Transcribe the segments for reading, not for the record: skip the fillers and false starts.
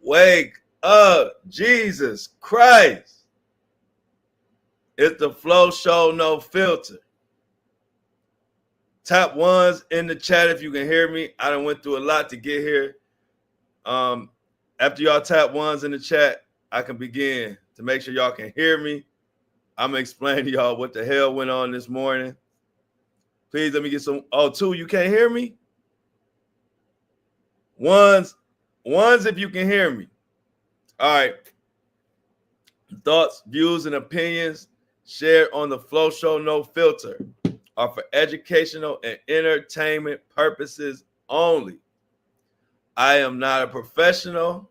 wake up. Jesus Christ. It's the Flow Show, no filter. Tap ones in the chat if you can hear me. I done went through a lot to get here. After y'all tap ones in the chat, I can begin to make sure y'all can hear me. I'm going to explain to y'all what the hell went on this morning. Please let me get some. Oh, two, you can't hear me? Ones if you can hear me. All right. Thoughts, views, and opinions shared on the Flow Show No Filter are for educational and entertainment purposes only. I am not a professional.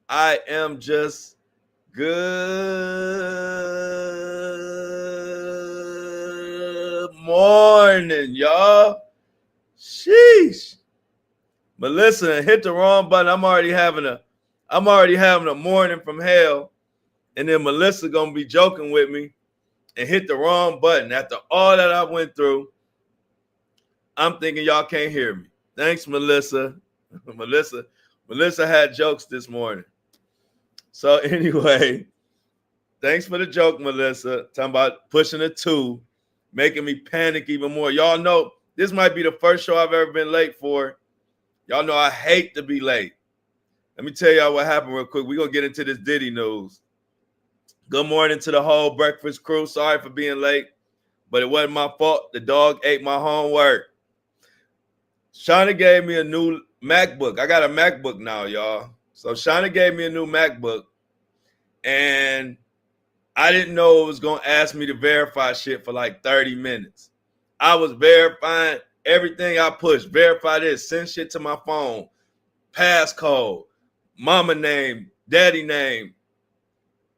I am just good morning, y'all. Sheesh. Melissa hit the wrong button. I'm already having a morning from hell. And then Melissa gonna be joking with me and hit the wrong button. After all that I went through, I'm thinking y'all can't hear me. Thanks, Melissa. Melissa had jokes this morning. So anyway, thanks for the joke, Melissa. Talking about pushing a 2, making me panic even more. Y'all know this might be the first show I've ever been late for. Y'all know I hate to be late. Let me tell y'all what happened real quick. We're going to get into this Diddy news. Good morning to the whole breakfast crew. Sorry for being late, but it wasn't my fault. The dog ate my homework. Shauna gave me a new MacBook. I got a MacBook now, y'all. So Shauna gave me a new MacBook, and I didn't know it was going to ask me to verify shit for like 30 minutes. I was verifying everything I pushed. Verify this, send shit to my phone, passcode, mama name, daddy name.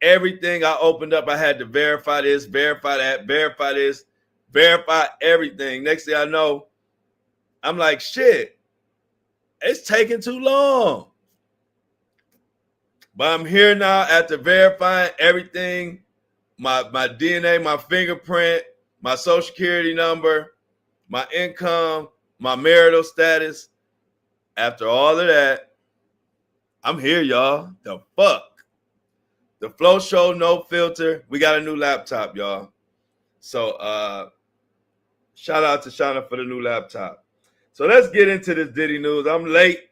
Everything I opened up, I had to verify this, verify that, verify this, verify everything. Next thing I know, I'm like, shit, it's taking too long. But I'm here now after verifying everything, my DNA, my fingerprint, my social security number, my income, my marital status. After all of that, I'm here, y'all. The fuck? The Flow Show, no filter. We got a new laptop, y'all. So shout out to Shauna for the new laptop. So let's get into this Diddy news. I'm late.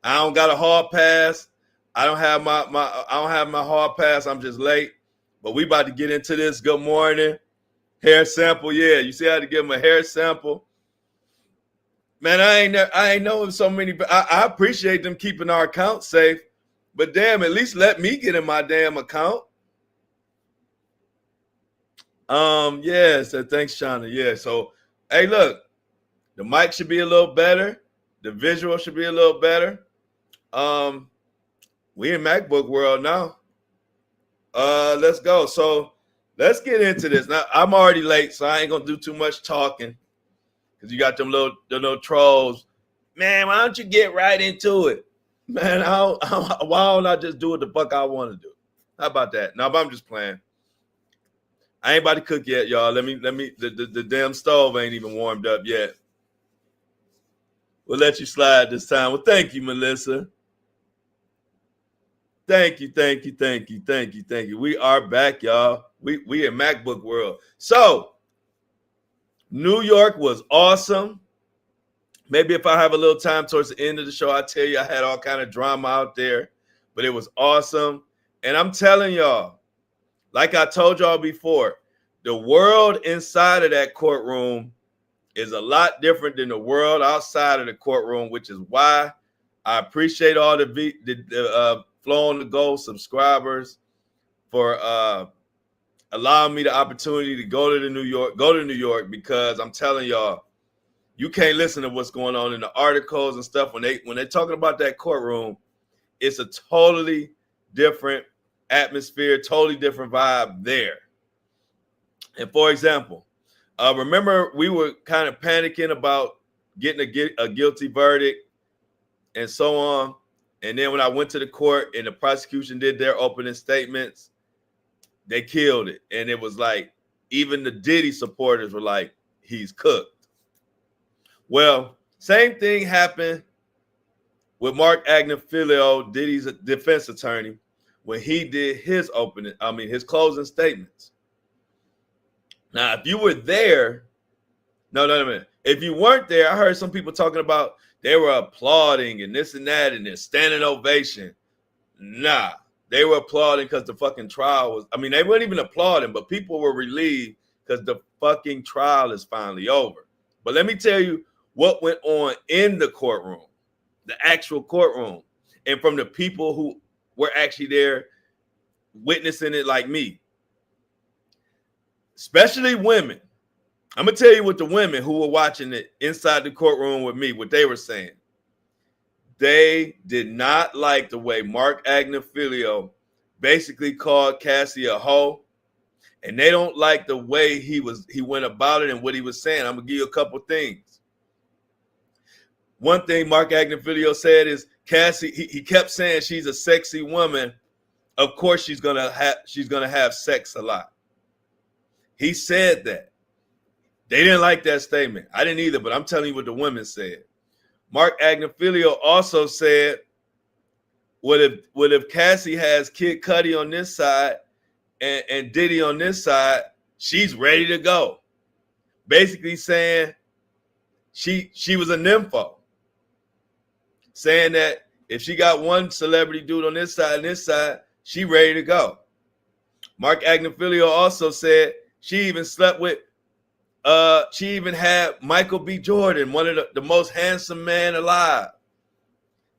I don't got a hall pass. I don't have my hall pass. I'm just late. But we about to get into this. Good morning. Hair sample. Yeah, you see I had to give him a hair sample. Man, I ain't know so many. I appreciate them keeping our account safe. But damn, at least let me get in my damn account. Yeah, so thanks, Shauna. Yeah, so hey, look, the mic should be a little better. The visual should be a little better. We in MacBook world now. Let's go. So let's get into this. Now I'm already late, so I ain't gonna do too much talking because you got them little trolls. Man, why don't you get right into it? Man, why don't I just do what the fuck I want to do? How about that? No, but I'm just playing. I ain't about to cook yet, y'all. Let me. The damn stove ain't even warmed up yet. We'll let you slide this time. Well, thank you, Melissa. Thank you. We are back, y'all. We in MacBook world. So, New York was awesome. Maybe if I have a little time towards the end of the show, I'll tell you I had all kind of drama out there, but it was awesome. And I'm telling y'all, like I told y'all before, the world inside of that courtroom is a lot different than the world outside of the courtroom, which is why I appreciate all the Flow on the Go subscribers for allowing me the opportunity to go to New York, because I'm telling y'all, you can't listen to what's going on in the articles and stuff. When they're talking about that courtroom, it's a totally different atmosphere, totally different vibe there. And for example, remember we were kind of panicking about getting a guilty verdict and so on. And then when I went to the court and the prosecution did their opening statements, they killed it. And it was like, even the Diddy supporters were like, he's cooked. Well, same thing happened with Mark Agnifilio, Diddy's defense attorney, when he did his his closing statements. Now, if you were there, no. If you weren't there, I heard some people talking about they were applauding and this and that and this standing ovation. Nah, they were applauding because the fucking trial was, they weren't even applauding, but people were relieved because the fucking trial is finally over. But let me tell you what went on in the courtroom, the actual courtroom, and from the people who were actually there witnessing it like me, especially women. I'm going to tell you what the women who were watching it inside the courtroom with me, what they were saying. They did not like the way Mark Agnifilio basically called Cassie a hoe, and they don't like the way he went about it and what he was saying. I'm going to give you a couple things. One thing Mark Agnifilio said is Cassie, he kept saying she's a sexy woman. Of course she's going to have sex a lot. He said that. They didn't like that statement. I didn't either, but I'm telling you what the women said. Mark Agnifilio also said, what if Cassie has Kid Cudi on this side and Diddy on this side, she's ready to go. Basically saying she was a nympho. Saying that if she got one celebrity dude on this side and this side, she ready to go. Mark Agnifilio also said she even slept with she even had Michael B. Jordan, one of the most handsome man alive.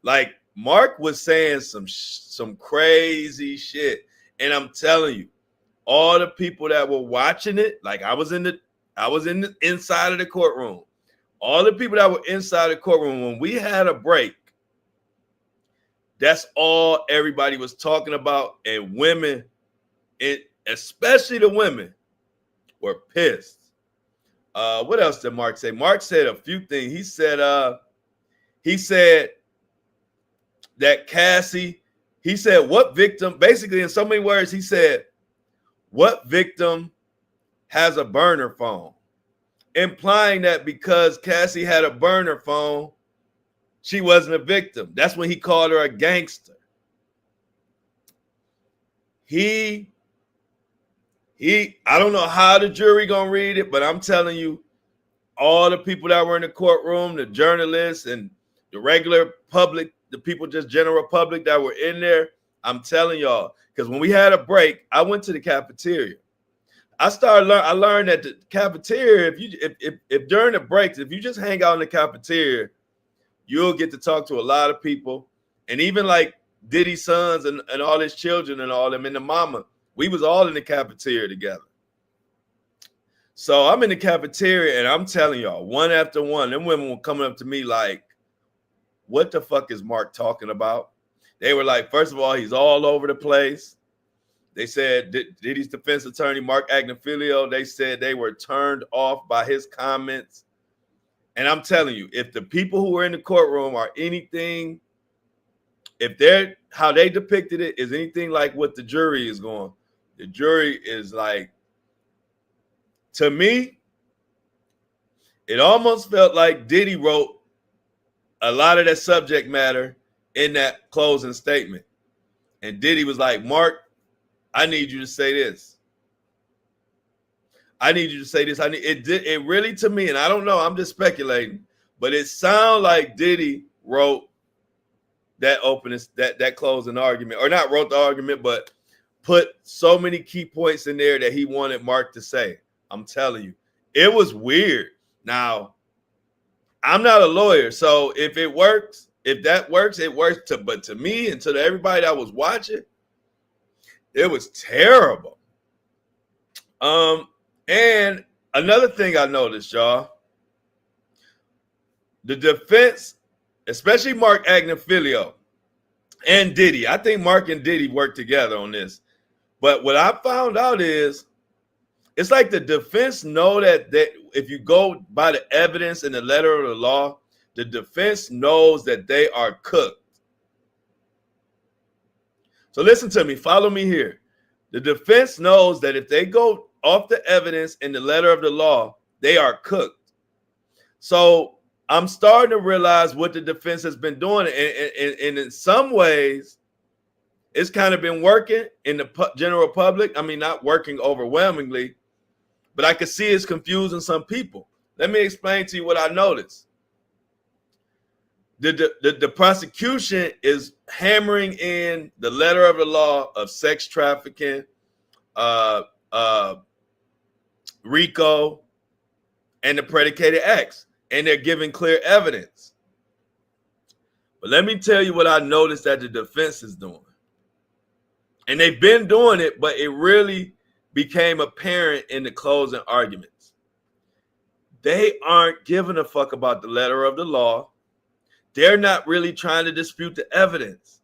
Like, Mark was saying some crazy shit. And I'm telling you, all the people that were watching it, like I was in the inside of the courtroom. All the people that were inside the courtroom, when we had a break, that's all everybody was talking about. And women, especially the women, were pissed. What else did Mark say? Mark said a few things. He said that Cassie, he said, what victim, basically in so many words, he said, what victim has a burner phone? Implying that because Cassie had a burner phone, she wasn't a victim. That's when he called her a gangster. I don't know how the jury gonna read it, but I'm telling you, all the people that were in the courtroom, the journalists and the regular public, the people just general public that were in there, I'm telling y'all, because when we had a break, I went to the cafeteria. I learned that the cafeteria, if during the breaks, if you just hang out in the cafeteria, you'll get to talk to a lot of people. And even like Diddy's sons and all his children and all them and the mama, we was all in the cafeteria together. So I'm in the cafeteria and I'm telling y'all, one after one, them women were coming up to me like, what the fuck is Mark talking about? They were like, first of all, he's all over the place. They said Diddy's defense attorney, Mark Agnifilio, they said they were turned off by his comments. And I'm telling you, if the people who were in the courtroom are anything, if how they depicted it is anything like what the jury is going, the jury is like, to me, it almost felt like Diddy wrote a lot of that subject matter in that closing statement. And Diddy was like, Mark, I need you to say this. I need you to say this. It really, to me, and I don't know, I'm just speculating, but it sounds like Diddy wrote that that closing argument, or not wrote the argument, but put so many key points in there that he wanted Mark to say. I'm telling you, it was weird. Now, I'm not a lawyer, so if that works, it works. But to me and to everybody that was watching, it was terrible. And another thing I noticed, y'all, the defense, especially Mark Agnifilio and Diddy. I think Mark and Diddy worked together on this. But what I found out is it's like the defense know that if you go by the evidence in the letter of the law, the defense knows that they are cooked. So listen to me. Follow me here. The defense knows that if they go off the evidence in the letter of the law, they are cooked. So I'm starting to realize what the defense has been doing, and in some ways, it's kind of been working in the general public. I mean, not working overwhelmingly, but I can see it's confusing some people. Let me explain to you what I noticed. The prosecution is hammering in the letter of the law of sex trafficking, uh, uh, RICO, and the predicated acts, and they're giving clear evidence. But let me tell you what I noticed that the defense is doing. And they've been doing it, but it really became apparent in the closing arguments. They aren't giving a fuck about the letter of the law. They're not really trying to dispute the evidence.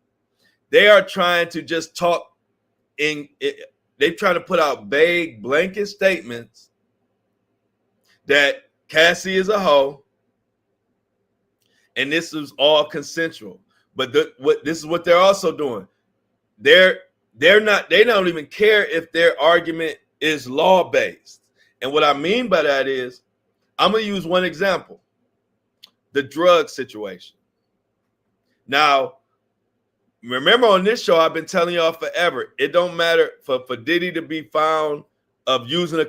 They are trying to just talk they're trying to put out vague blanket statements that Cassie is a hoe and this is all consensual. But this is what they're also doing. They don't even care if their argument is law-based. And what I mean by that is, I'm going to use one example, the drug situation. Now, remember on this show, I've been telling y'all forever, it don't matter for Diddy to be found of using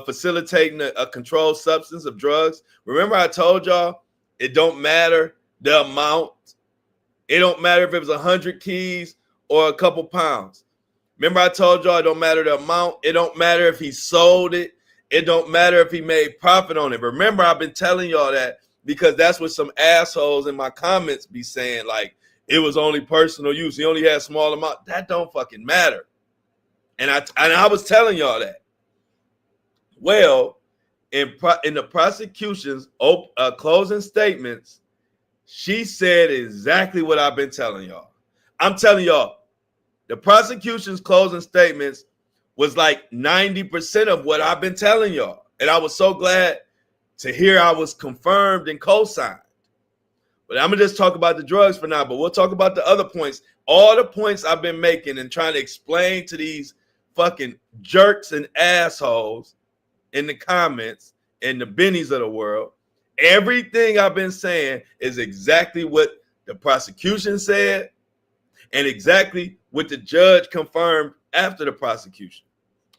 facilitating a controlled substance of drugs. Remember I told y'all, it don't matter the amount. It don't matter if it was 100 keys or a couple pounds. Remember I told y'all it don't matter the amount. It don't matter if he sold it. It don't matter if he made profit on it. Remember, I've been telling y'all that because that's what some assholes in my comments be saying, like, it was only personal use. He only had a small amount. That don't fucking matter. And I was telling y'all that. Well, in the prosecution's closing statements, she said exactly what I've been telling y'all. I'm telling y'all, the prosecution's closing statements was like 90% of what I've been telling y'all. And I was so glad to hear I was confirmed and co-signed. But I'm going to just talk about the drugs for now, but we'll talk about the other points. All the points I've been making and trying to explain to these fucking jerks and assholes in the comments and the bennies of the world, everything I've been saying is exactly what the prosecution said and exactly what the judge confirmed after the prosecution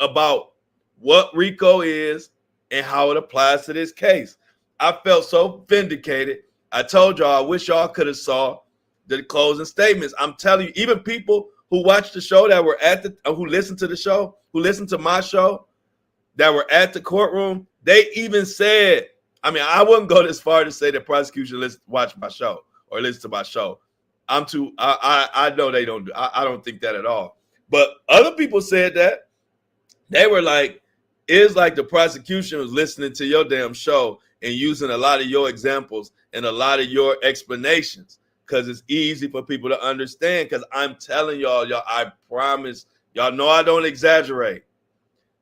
about what RICO is and how it applies to this case. I felt so vindicated. I told y'all I wish y'all could have saw the closing statements. I'm telling you, even people who watched the show that were who listened to the show, who listened to my show, that were at the courtroom, they even said, I mean, I wouldn't go this far to say the prosecution watch my show or listen to my show. I know they don't do. I don't think that at all. But other people said that. They were like, it's like the prosecution was listening to your damn show and using a lot of your examples and a lot of your explanations because it's easy for people to understand. Because I'm telling y'all, I promise, y'all know I don't exaggerate.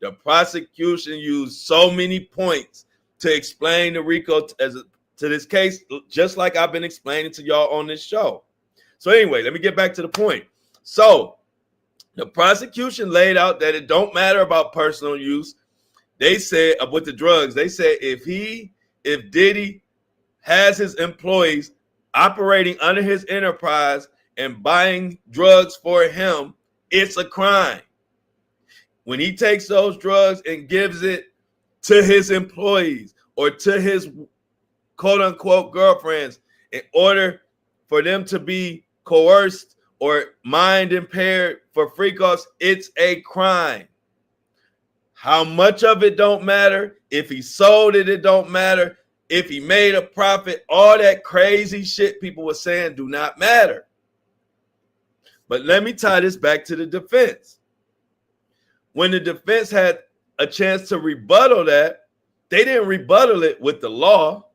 The prosecution used so many points to explain the RICO to this case, just like I've been explaining to y'all on this show. So anyway, let me get back to the point. So the prosecution laid out that it don't matter about personal use. They said with the drugs, they said if Diddy has his employees operating under his enterprise and buying drugs for him, it's a crime. When he takes those drugs and gives it to his employees or to his quote unquote girlfriends in order for them to be coerced or mind impaired for free costs, it's a crime. How much of it don't matter. If he sold it, it don't matter. If he made a profit, all that crazy shit people were saying do not matter. But let me tie this back to the defense. When the defense had a chance to rebuttal that, they didn't rebuttal it with the law.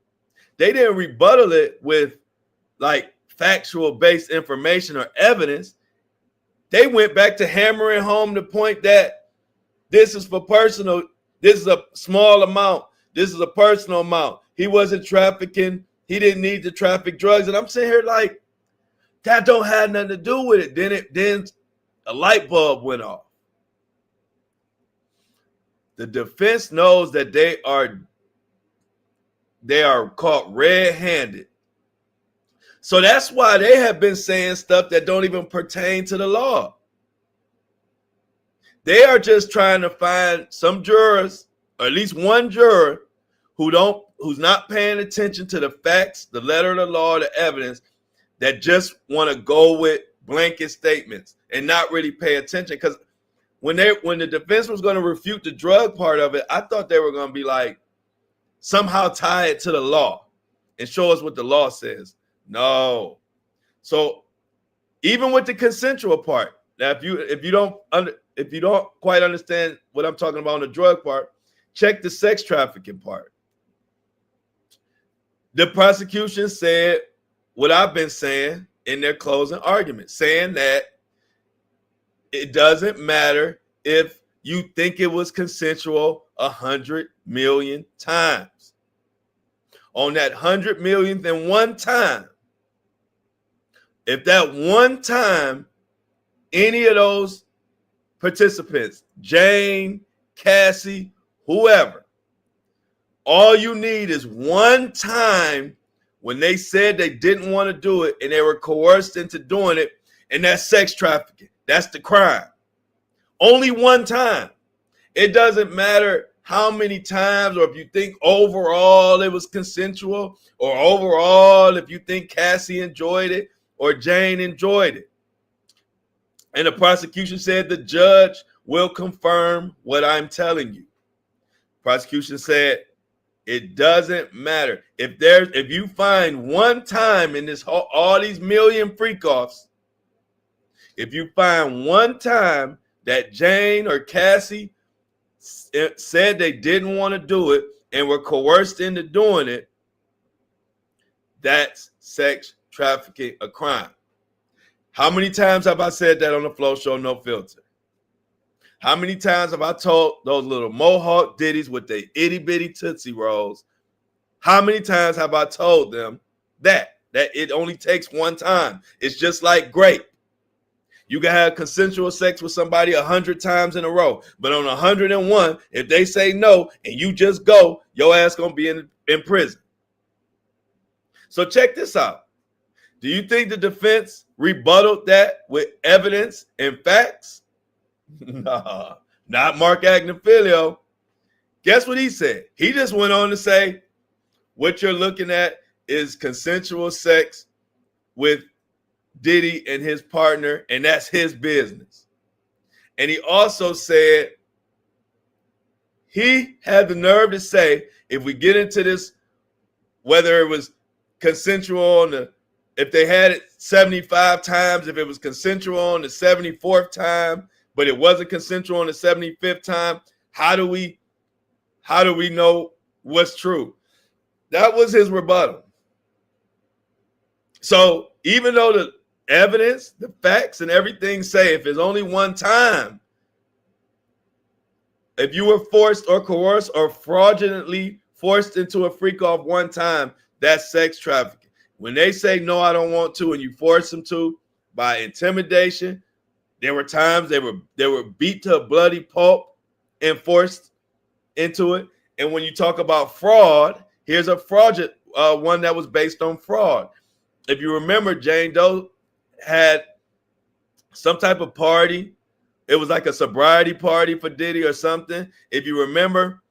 They didn't rebuttal it with like factual based information or evidence. They went back to hammering home the point that this is for personal. This is a small amount. This is a personal amount. He wasn't trafficking. He didn't need to traffic drugs. And I'm sitting here like, that don't have nothing to do with it. Then a light bulb went off. The defense knows that they are they are caught red-handed. So that's why they have been saying stuff that don't even pertain to the law. They are just trying to find some jurors, or at least one juror, who's not paying attention to the facts, the letter of the law, the evidence, that just want to go with blanket statements and not really pay attention. Because when the defense was going to refute the drug part of it, I thought they were going to be like, somehow tie it to the law and show us what the law says. No. So even with the consensual part, now if you don't quite understand what I'm talking about on the drug part, check the sex trafficking part. The prosecution said what I've been saying in their closing argument, saying that it doesn't matter if you think it was consensual 100 million times. On that 100 millionth and one time, if that one time any of those participants, Jane, Cassie, whoever, all you need is one time when they said they didn't want to do it and they were coerced into doing it, and that's sex trafficking. That's the crime. Only one time. It doesn't matter how many times, or if you think overall it was consensual, or overall if you think Cassie enjoyed it or Jane enjoyed it. And the prosecution said the judge will confirm what I'm telling you. Prosecution said it doesn't matter. If you find one time in this all these million freak-offs, if you find one time that Jane or Cassie said they didn't want to do it and were coerced into doing it, that's sex trafficking, a crime. How many times have I said that on the Flow Show, No Filter? How many times have I told those little Mohawk ditties with their itty-bitty Tootsie Rolls? How many times have I told them that it only takes one time? It's just like grape. You can have consensual sex with somebody 100 times in a row, but on 101, if they say no and you just go, your ass gonna be in prison. So check this out. Do you think the defense rebutted that with evidence and facts? Nah, not Mark Agnifilio. Guess what he said? He just went on to say, what you're looking at is consensual sex with Diddy and his partner, and that's his business. And he also said he had the nerve to say, if we get into this, whether it was consensual if they had it 75 times, if it was consensual on the 74th time, but it wasn't consensual on the 75th time, how do we know what's true? That was his rebuttal. So even though the evidence, the facts, and everything say if it's only one time, if you were forced or coerced or fraudulently forced into a freak off one time, that's sex trafficking. When they say no, I don't want to, and you force them to by intimidation, there were times they were beat to a bloody pulp and forced into it. And when you talk about fraud, here's a fraudulent one that was based on fraud. If you remember, Jane Doe had some type of party. It was like a sobriety party for Diddy or something. If you remember,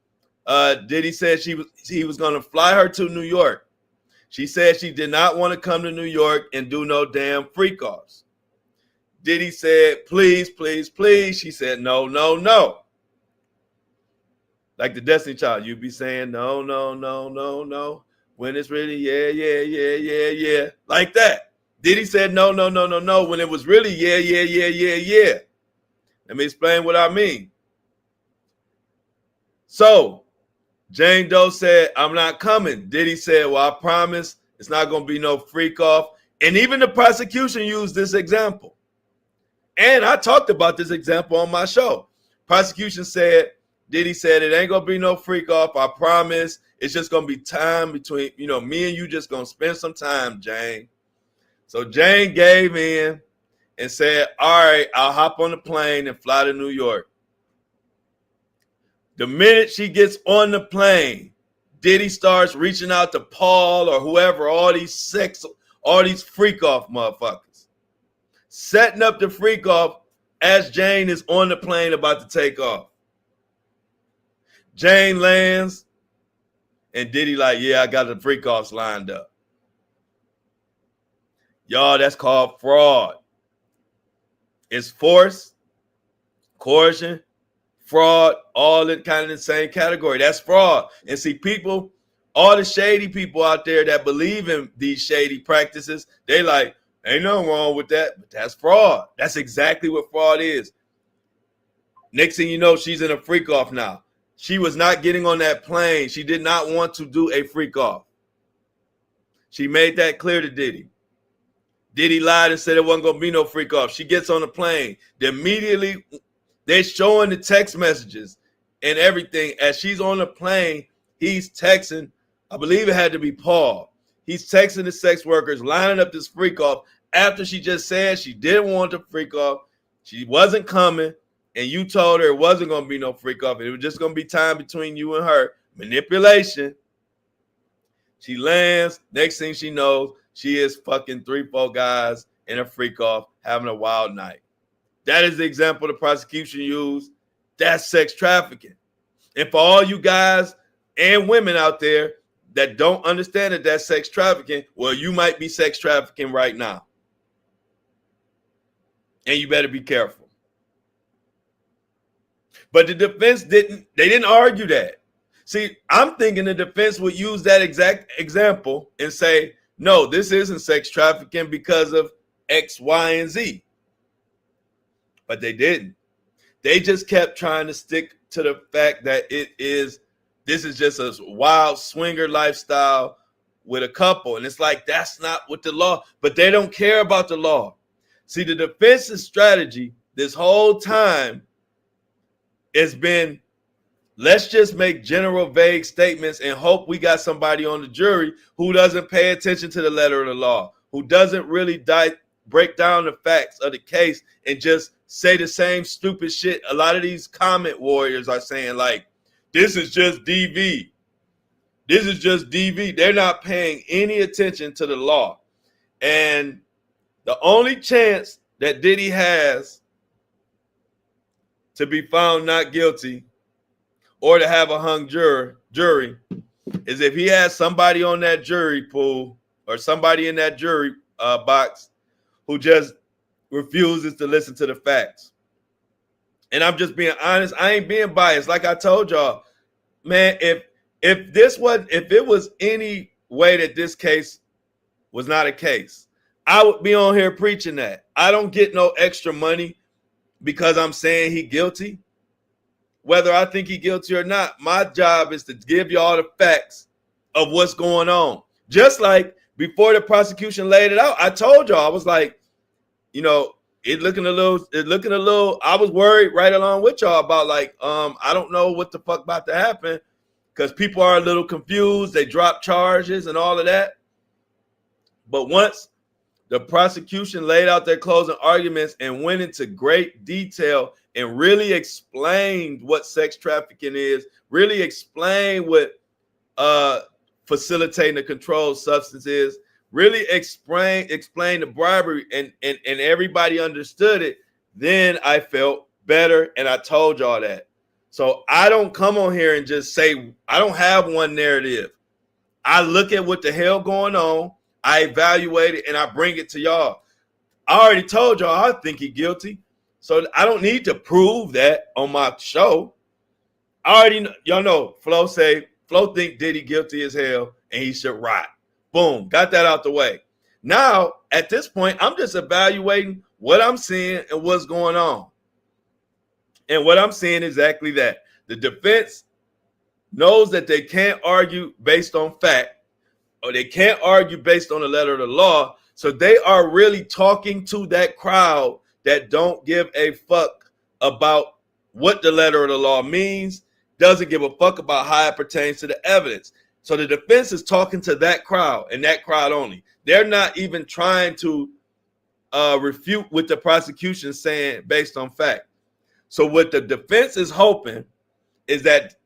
Diddy said he was going to fly her to New York. She said she did not want to come to New York and do no damn freak-offs. Diddy said, please, please, please. She said, no, no, no. Like the Destiny Child, you'd be saying, no, no, no, no, no. When it's really, yeah, yeah, yeah, yeah, yeah. Like that. Diddy said, no, no, no, no, no. When it was really, yeah, yeah, yeah, yeah, yeah. Let me explain what I mean. So, Jane Doe said, I'm not coming. Diddy said, well, I promise it's not going to be no freak off. And even the prosecution used this example. And I talked about this example on my show. Prosecution said, Diddy said, it ain't going to be no freak off. I promise. It's just going to be time between, me and you just going to spend some time, Jane. So Jane gave in and said, all right, I'll hop on the plane and fly to New York. The minute she gets on the plane, Diddy starts reaching out to Paul or whoever, all these freak off motherfuckers, setting up the freak off as Jane is on the plane about to take off. Jane lands, and Diddy like, yeah, I got the freak offs lined up. Y'all, that's called fraud. It's force, coercion, fraud, all in kind of the same category. That's fraud. And see, people, all the shady people out there that believe in these shady practices, they like, ain't nothing wrong with that, but that's fraud. That's exactly what fraud is. Next thing you know, she's in a freak off now. She was not getting on that plane. She did not want to do a freak off. She made that clear to Diddy. Diddy lied and said it wasn't going to be no freak off. She gets on the plane. Immediately, they're showing the text messages and everything. As she's on the plane, he's texting. I believe it had to be Paul. He's texting the sex workers, lining up this freak off after she just said she didn't want to freak off. She wasn't coming, and you told her it wasn't going to be no freak off. It was just going to be time between you and her. Manipulation. She lands. Next thing she knows, she is fucking 3-4 guys in a freak off having a wild night. That is the example the prosecution used. That's sex trafficking. And for all you guys and women out there that don't understand that that's sex trafficking, well, you might be sex trafficking right now. And you better be careful. But the defense didn't argue that. See, I'm thinking the defense would use that exact example and say, no, this isn't sex trafficking because of X, Y, and Z. But they didn't. They just kept trying to stick to the fact that this is just a wild swinger lifestyle with a couple. And it's like, that's not what the law, but they don't care about the law. See, the defense's strategy this whole time has been, let's just make general vague statements and hope we got somebody on the jury who doesn't pay attention to the letter of the law, who doesn't really break down the facts of the case and just say the same stupid shit. A lot of these comment warriors are saying like, this is just DV. This is just DV. They're not paying any attention to the law. And the only chance that Diddy has to be found not guilty or to have a hung jury is if he has somebody on that jury pool or somebody in that jury box who just refuses to listen to the facts. And I'm just being honest. I ain't being biased. Like I told y'all, man, if it was any way that this case was not a case, I would be on here preaching that. I don't get no extra money because I'm saying he guilty. Whether I think he guilty or not, my job is to give y'all the facts of what's going on. Just like before the prosecution laid it out, I told y'all, I was like, you know, it's looking a little, I was worried right along with y'all about like, I don't know what the fuck about to happen because people are a little confused. They drop charges and all of that. But once the prosecution laid out their closing arguments and went into great detail and really explained what sex trafficking is, really explained what facilitating a controlled substance is, really explain the bribery and everybody understood it, then I felt better and I told y'all that. So I don't come on here and just say, I don't have one narrative. I look at what the hell going on, I evaluate it, and I bring it to y'all. I already told y'all I think he's guilty, so I don't need to prove that on my show. I already know, y'all know Flo think Diddy guilty as hell and he should rot. Boom, got that out the way. Now, at this point, I'm just evaluating what I'm seeing and what's going on. And what I'm seeing is exactly that. The defense knows that they can't argue based on fact, or they can't argue based on the letter of the law. So they are really talking to that crowd that don't give a fuck about what the letter of the law means, doesn't give a fuck about how it pertains to the evidence. So the defense is talking to that crowd and that crowd only. They're not even trying to refute what the prosecution is saying based on fact. So what the defense is hoping is that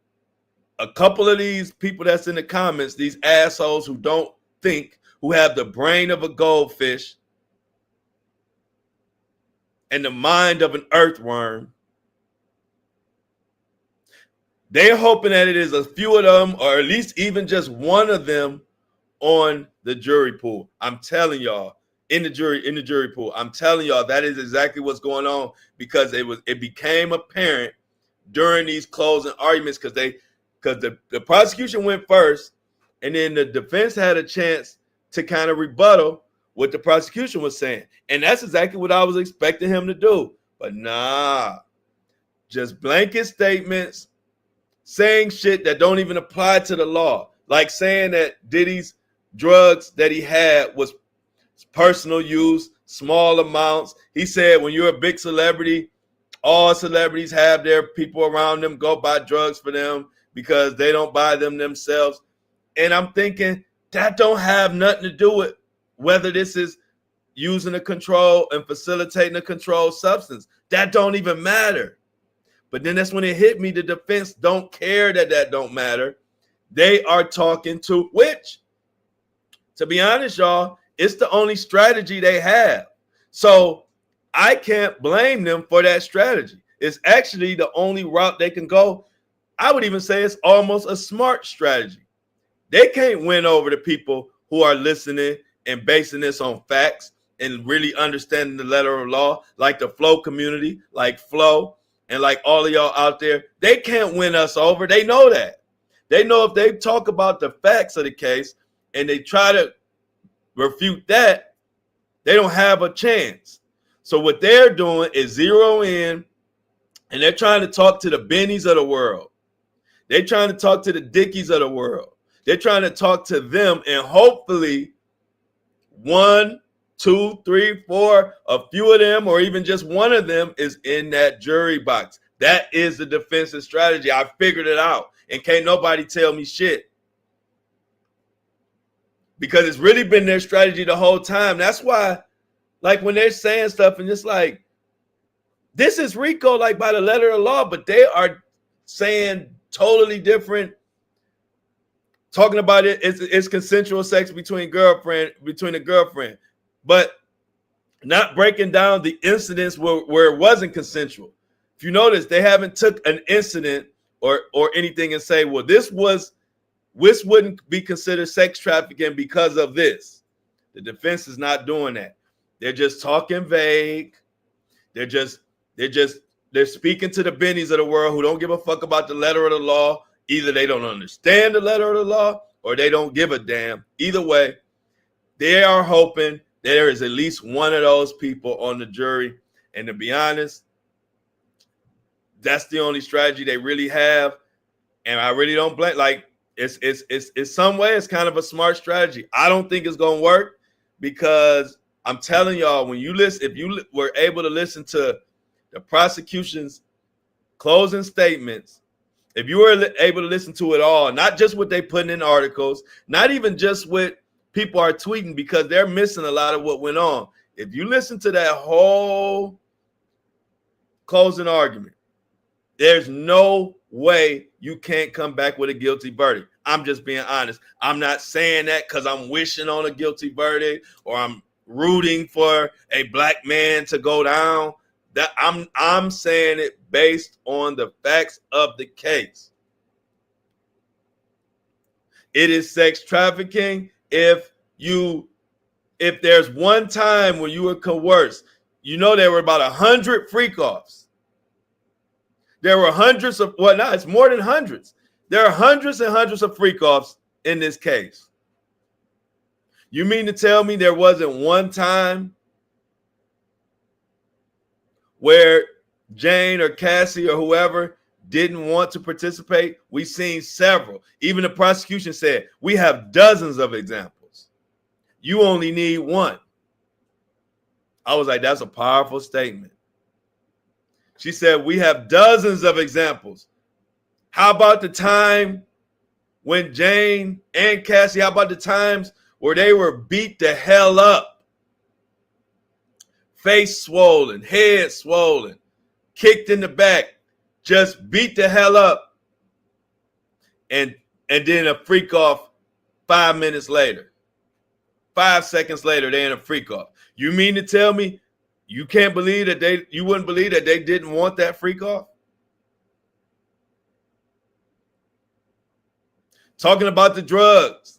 a couple of these people that's in the comments, these assholes who don't think, who have the brain of a goldfish and the mind of an earthworm, they're hoping that it is a few of them, or at least even just one of them, on the jury pool. I'm telling y'all, in the jury pool. I'm telling y'all that is exactly what's going on, because it became apparent during these closing arguments, because the prosecution went first, and then the defense had a chance to kind of rebuttal what the prosecution was saying. And that's exactly what I was expecting him to do. But nah, just blanket statements, saying shit that don't even apply to the law. Like saying that Diddy's drugs that he had was personal use, small amounts. He said when you're a big celebrity, all celebrities have their people around them go buy drugs for them because they don't buy them themselves. And I'm thinking that don't have nothing to do with whether this is using a control and facilitating a controlled substance. That don't even matter. But then that's when it hit me. The defense don't care that don't matter. They are talking to which, to be honest, y'all, it's the only strategy they have. So I can't blame them for that strategy. It's actually the only route they can go. I would even say it's almost a smart strategy. They can't win over the people who are listening and basing this on facts and really understanding the letter of law, like the Flow community, like Flow, and like all of y'all out there. They can't win us over. They know that. They know if they talk about the facts of the case and they try to refute that, they don't have a chance. So what they're doing is zero in, and they're trying to talk to the Bennies of the world. They're trying to talk to the Dickies of the world. They're trying to talk to them, and hopefully 1, 2, 3, 4, a few of them, or even just one of them, is in that jury box. That is the defensive strategy. I figured it out, and can't nobody tell me shit, because it's really been their strategy the whole time. That's why, like, when they're saying stuff and it's like, this is RICO, like by the letter of law, but they are saying totally different, talking about it's consensual sex between a girlfriend, but not breaking down the incidents where it wasn't consensual. If you notice, they haven't took an incident or anything and say, well, this wouldn't be considered sex trafficking because of this. The defense is not doing that. They're just talking vague. They're speaking to the Bennies of the world who don't give a fuck about the letter of the law. Either they don't understand the letter of the law or they don't give a damn. Either way, they are hoping there is at least one of those people on the jury. And to be honest, that's the only strategy they really have. And I really don't blame. Like, it's some way it's kind of a smart strategy. I don't think it's gonna work, because I'm telling y'all, when you listen, if you were able to listen to the prosecution's closing statements, if you were able to listen to it all, not just what they put in articles, not even just what people are tweeting, because they're missing a lot of what went on. If you listen to that whole closing argument, there's no way you can't come back with a guilty verdict. I'm just being honest. I'm not saying that because I'm wishing on a guilty verdict or I'm rooting for a black man to go down. That I'm saying it based on the facts of the case. It is sex trafficking if there's one time when you were coerced. You know, there were about 100 freak-offs. There were hundreds of, well, no, it's more than hundreds. There are hundreds and hundreds of freak-offs in this case. You mean to tell me there wasn't one time where Jane or Cassie or whoever didn't want to participate? We've seen several. Even the prosecution said, we have dozens of examples. You only need one. I was like, that's a powerful statement. She said, we have dozens of examples. How about the time when Jane and Cassie, how about the times where they were beat the hell up? Face swollen, head swollen, kicked in the back, just beat the hell up. and then a freak off 5 minutes later. 5 seconds later, they're in a freak off. You mean to tell me you can't believe that you wouldn't believe that they didn't want that freak off? Talking about the drugs.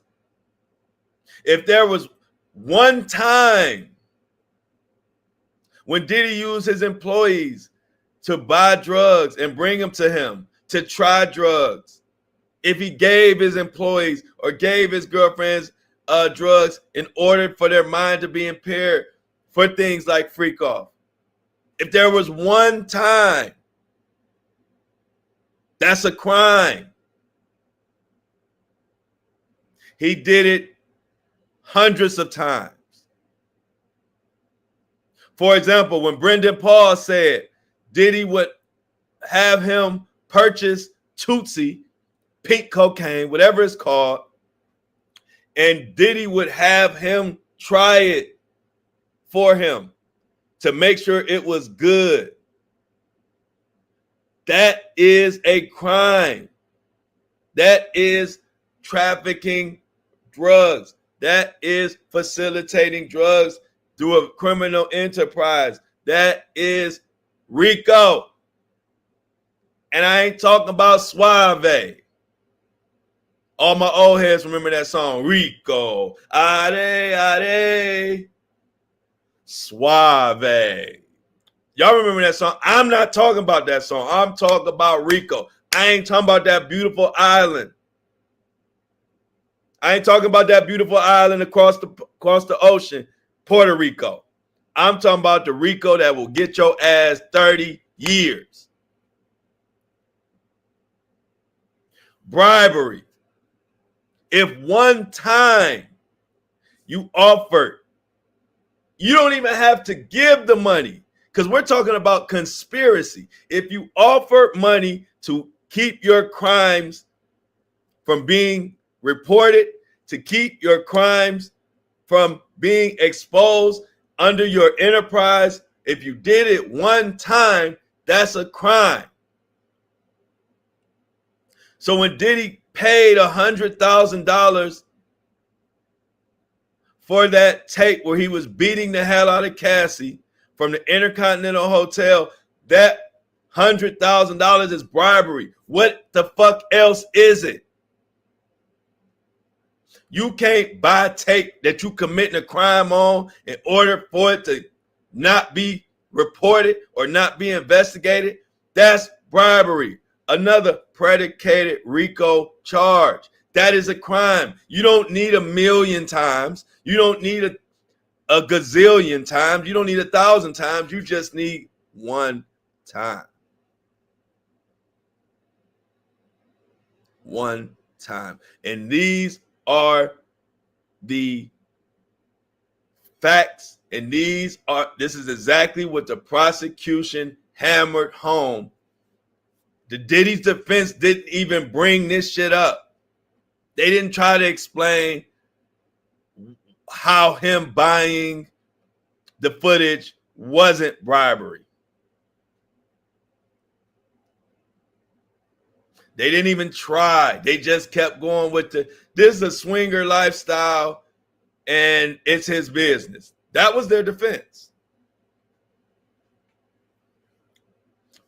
If there was one time when Diddy used his employees to buy drugs and bring them to him to try drugs, if he gave his employees or gave his girlfriends drugs in order for their mind to be impaired for things like freak off, if there was one time, that's a crime. He did it hundreds of times. For example, when Brendan Paul said Diddy would have him purchase Tootsie, pink cocaine, whatever it's called, and Diddy would have him try it for him to make sure it was good. That is a crime. That is trafficking drugs. That is facilitating drugs through a criminal enterprise. That is RICO. And I ain't talking about Suave. All my old heads remember that song, RICO. Ade, ade. Suave. Y'all remember that song? I'm not talking about that song. I'm talking about RICO. I ain't talking about that beautiful island. I ain't talking about that beautiful island across the ocean, Puerto Rico. I'm talking about the RICO that will get your ass 30 years. Bribery. If one time you offered, you don't even have to give the money, because we're talking about conspiracy. If you offer money to keep your crimes from being reported, to keep your crimes from being exposed under your enterprise, if you did it one time, that's a crime. So when Diddy paid $100,000 for that tape where he was beating the hell out of Cassie from the Intercontinental Hotel, that $100,000 is bribery. What the fuck else is it? You can't buy tape that you committing a crime on in order for it to not be reported or not be investigated. That's bribery. Another predicated RICO charge. That is a crime. You don't need 1,000,000 times. You don't need a gazillion times. You don't need 1,000 times. You just need one time. One time. And these are the facts, and this is exactly what the prosecution hammered home. The Diddy's defense didn't even bring this shit up. They didn't try to explain how him buying the footage wasn't bribery. They didn't even try. They just kept going with this is a swinger lifestyle and it's his business. That was their defense.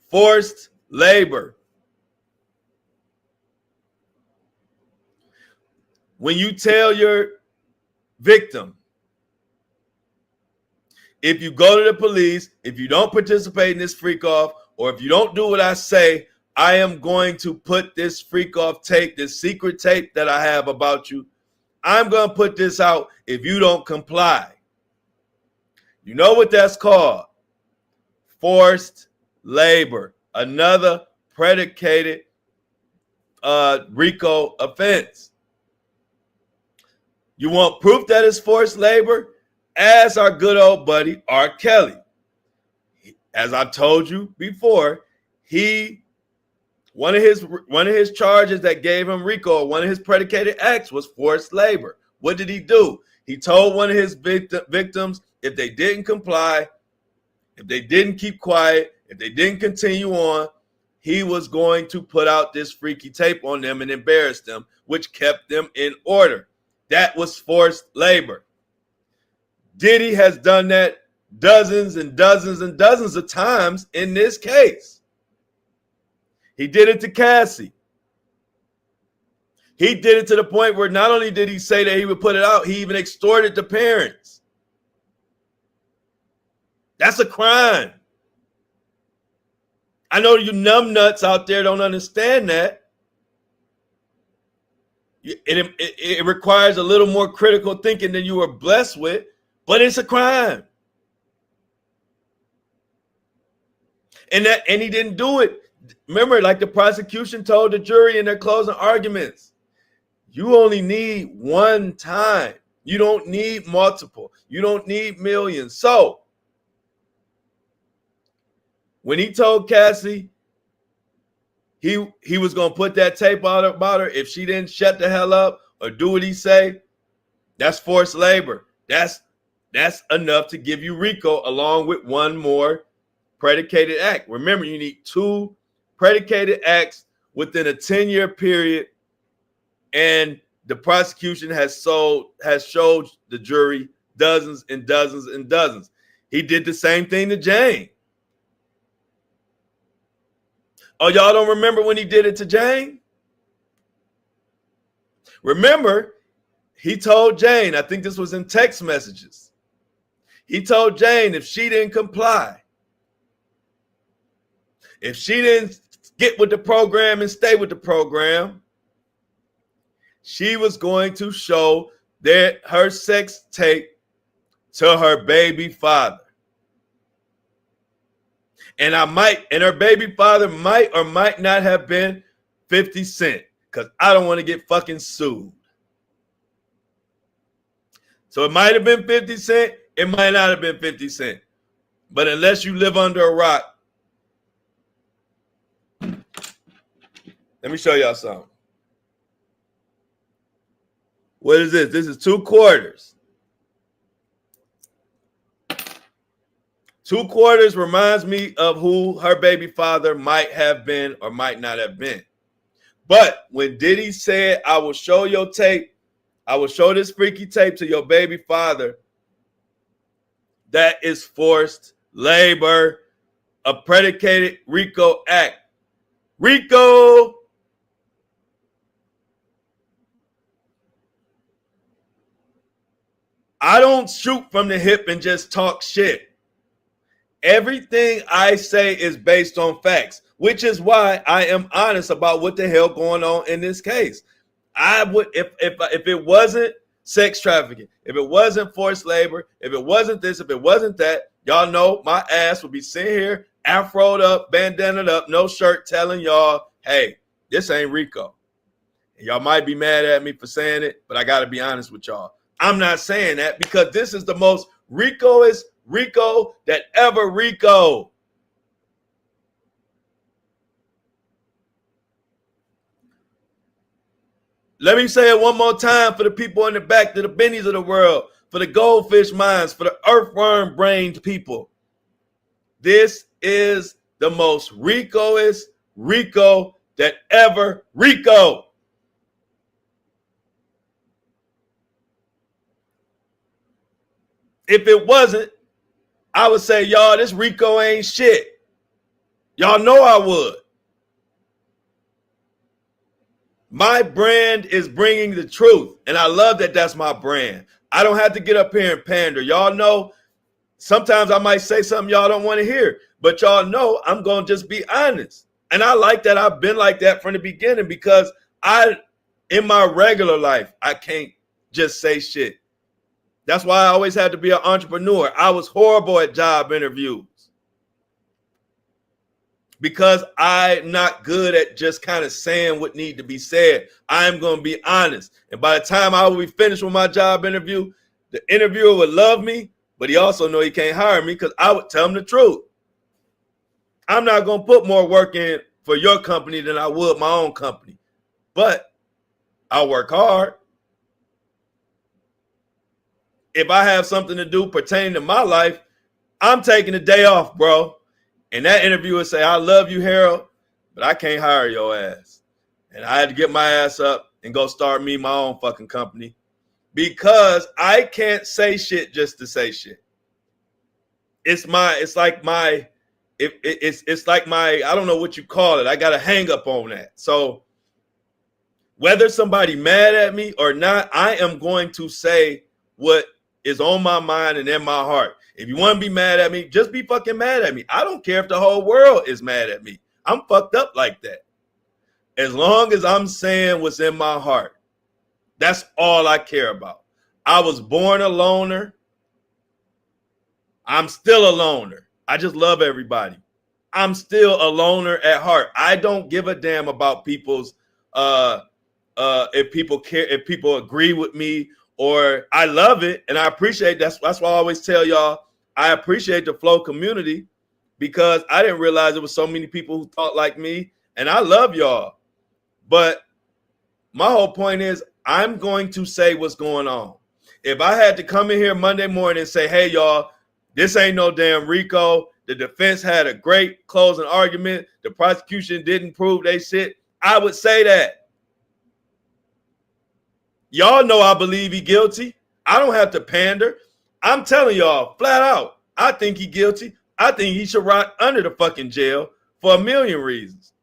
Forced labor. When you tell your victim, if you go to the police, if you don't participate in this freak off, or if you don't do what I say, I am going to put this freak off tape, this secret tape that I have about you, I'm going to put this out if you don't comply. You know what that's called? Forced labor. Another predicated RICO offense. You want proof that it's forced labor? As our good old buddy R. Kelly. As I told you before, one of his charges that gave him RICO, one of his predicated acts was forced labor. What did he do? He told one of his victims if they didn't comply, if they didn't keep quiet, if they didn't continue on, he was going to put out this freaky tape on them and embarrass them, which kept them in order. That was forced labor. Diddy has done that dozens and dozens and dozens of times in this case. He did it to Cassie. He did it to the point where not only did he say that he would put it out, he even extorted the parents. That's a crime. I know you numbnuts out there don't understand that. It requires a little more critical thinking than you were blessed with, but it's a crime. And he didn't do it. Remember, like the prosecution told the jury in their closing arguments, you only need one time. You don't need multiple. You don't need millions. So when he told Cassie he was going to put that tape out about her if she didn't shut the hell up or do what he say, that's forced labor. That's enough to give you RICO along with one more predicated act. Remember, you need 2 predicated acts within a 10-year period, and the prosecution has showed the jury dozens and dozens and dozens. He did the same thing to Jane. Oh, y'all don't remember when he did it to Jane? Remember, he told Jane, I think this was in text messages. He told Jane if she didn't comply, if she didn't get with the program and stay with the program, she was going to show her sex tape to her baby father. And her baby father might or might not have been 50 Cent, because I don't want to get fucking sued. So it might have been 50 Cent, it might not have been 50 Cent. But unless you live under a rock, let me show y'all something. What is this? This is 2 quarters. 2 quarters reminds me of who her baby father might have been or might not have been. But when Diddy said, I will show your tape, I will show this freaky tape to your baby father, that is forced labor, a predicated RICO act. RICO! I don't shoot from the hip and just talk shit. Everything I say is based on facts, which is why I am honest about what the hell going on in this case. I would, if it wasn't sex trafficking, if it wasn't forced labor, if it wasn't this, if it wasn't that, y'all know my ass would be sitting here, afroed up, bandanaed up, no shirt, telling y'all, hey, this ain't RICO. And y'all might be mad at me for saying it, but I got to be honest with y'all. I'm not saying that because this is the most RICO-est RICO that ever RICO. Let me say it one more time for the people in the back, to the Bennies of the world, for the goldfish minds, for the earthworm brained people. This is the most RICO-est RICO that ever RICO. If it wasn't, I would say, y'all, this RICO ain't shit. Y'all know I would. My brand is bringing the truth, and I love that that's my brand. I don't have to get up here and pander. Y'all know sometimes I might say something y'all don't want to hear, but y'all know I'm going to just be honest. And I like that. I've been like that from the beginning because in my regular life, I can't just say shit. That's why I always had to be an entrepreneur. I was horrible at job interviews because I'm not good at just kind of saying what need to be said. I'm going to be honest. And by the time I will be finished with my job interview, the interviewer would love me, but he also know he can't hire me because I would tell him the truth. I'm not going to put more work in for your company than I would my own company, but I work hard. If I have something to do pertaining to my life, I'm taking a day off, bro. And that interviewer say, I love you, Harold. but I can't hire your ass. And I had to get my ass up and go start me my own fucking company because I can't say shit just to say shit. It's like my I don't know what you call it. I got a hang up on that. So whether somebody mad at me or not, I am going to say what is on my mind and in my heart. If you want to be mad at me, just be fucking mad at me. I don't care if the whole world is mad at me. I'm fucked up like that. As long as I'm saying what's in my heart, that's all I care about. I was born a loner. I'm still a loner. I just love everybody. I'm still a loner at heart. I don't give a damn about people's if people care, if people agree with me, or I love it and I appreciate that's why I always tell y'all I appreciate the Flow community because I didn't realize there was so many people who thought like me, and I love y'all. But my whole point is I'm going to say what's going on. If I had to come in here Monday morning and say, hey, y'all, this ain't no damn RICO. The defense had a great closing argument. The prosecution didn't prove they shit. I would say that. Y'all know I believe he guilty. I don't have to pander. I'm telling y'all flat out, I think he guilty. I think he should rot under the fucking jail for a million reasons.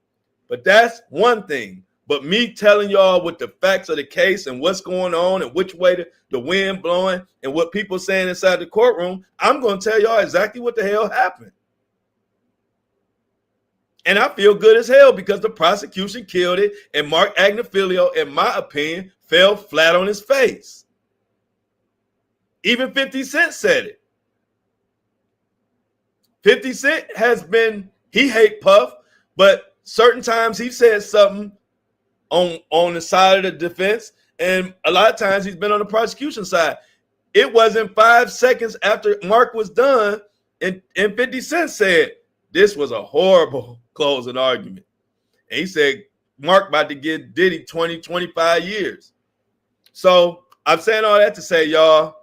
But that's one thing. But me telling y'all what the facts of the case and what's going on and which way the wind blowing and what people saying inside the courtroom, I'm going to tell y'all exactly what the hell happened. And I feel good as hell because the prosecution killed it, and Mark Agnifilio, in my opinion, fell flat on his face. Even 50 Cent said it. 50 Cent he hate Puff, but certain times he said something on the side of the defense, and a lot of times he's been on the prosecution side. It wasn't 5 seconds after Mark was done, and 50 Cent said, this was a horrible closing argument. And he said, Mark about to give Diddy 20, 25 years. So I'm saying all that to say, y'all,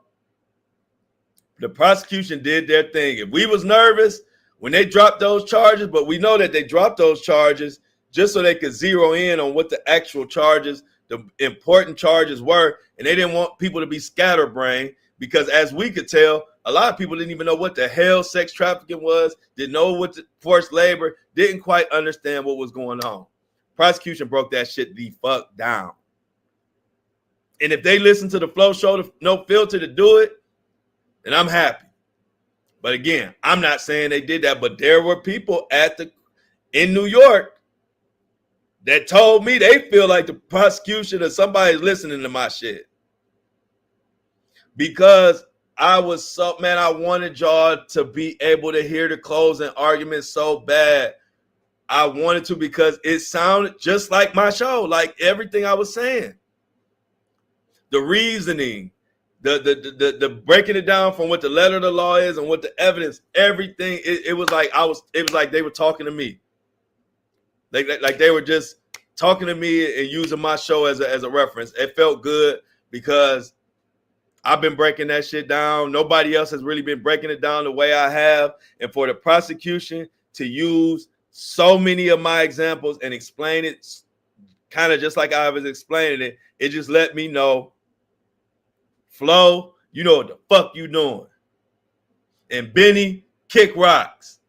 the prosecution did their thing. If we was nervous when they dropped those charges, but we know that they dropped those charges just so they could zero in on what the actual charges, the important charges were, and they didn't want people to be scatterbrained because, as we could tell, a lot of people didn't even know what the hell sex trafficking was, didn't know what the forced labor, didn't quite understand what was going on. Prosecution broke that shit the fuck down. And if they listen to the Flow Show, No Filter, to do it, then I'm happy. But again, I'm not saying they did that, but there were people in New York that told me they feel like the prosecution or somebody's listening to my shit. Because I wanted y'all to be able to hear the closing argument so bad. I wanted to because it sounded just like my show, like everything I was saying. The reasoning, the breaking it down from what the letter of the law is and what the evidence, everything, it was like they were talking to me. Like they were just talking to me and using my show as a reference. It felt good because I've been breaking that shit down. Nobody else has really been breaking it down the way I have. And for the prosecution to use so many of my examples and explain it kind of just like I was explaining it, it just let me know, Flo, you know what the fuck you doing. And Benny, kick rocks.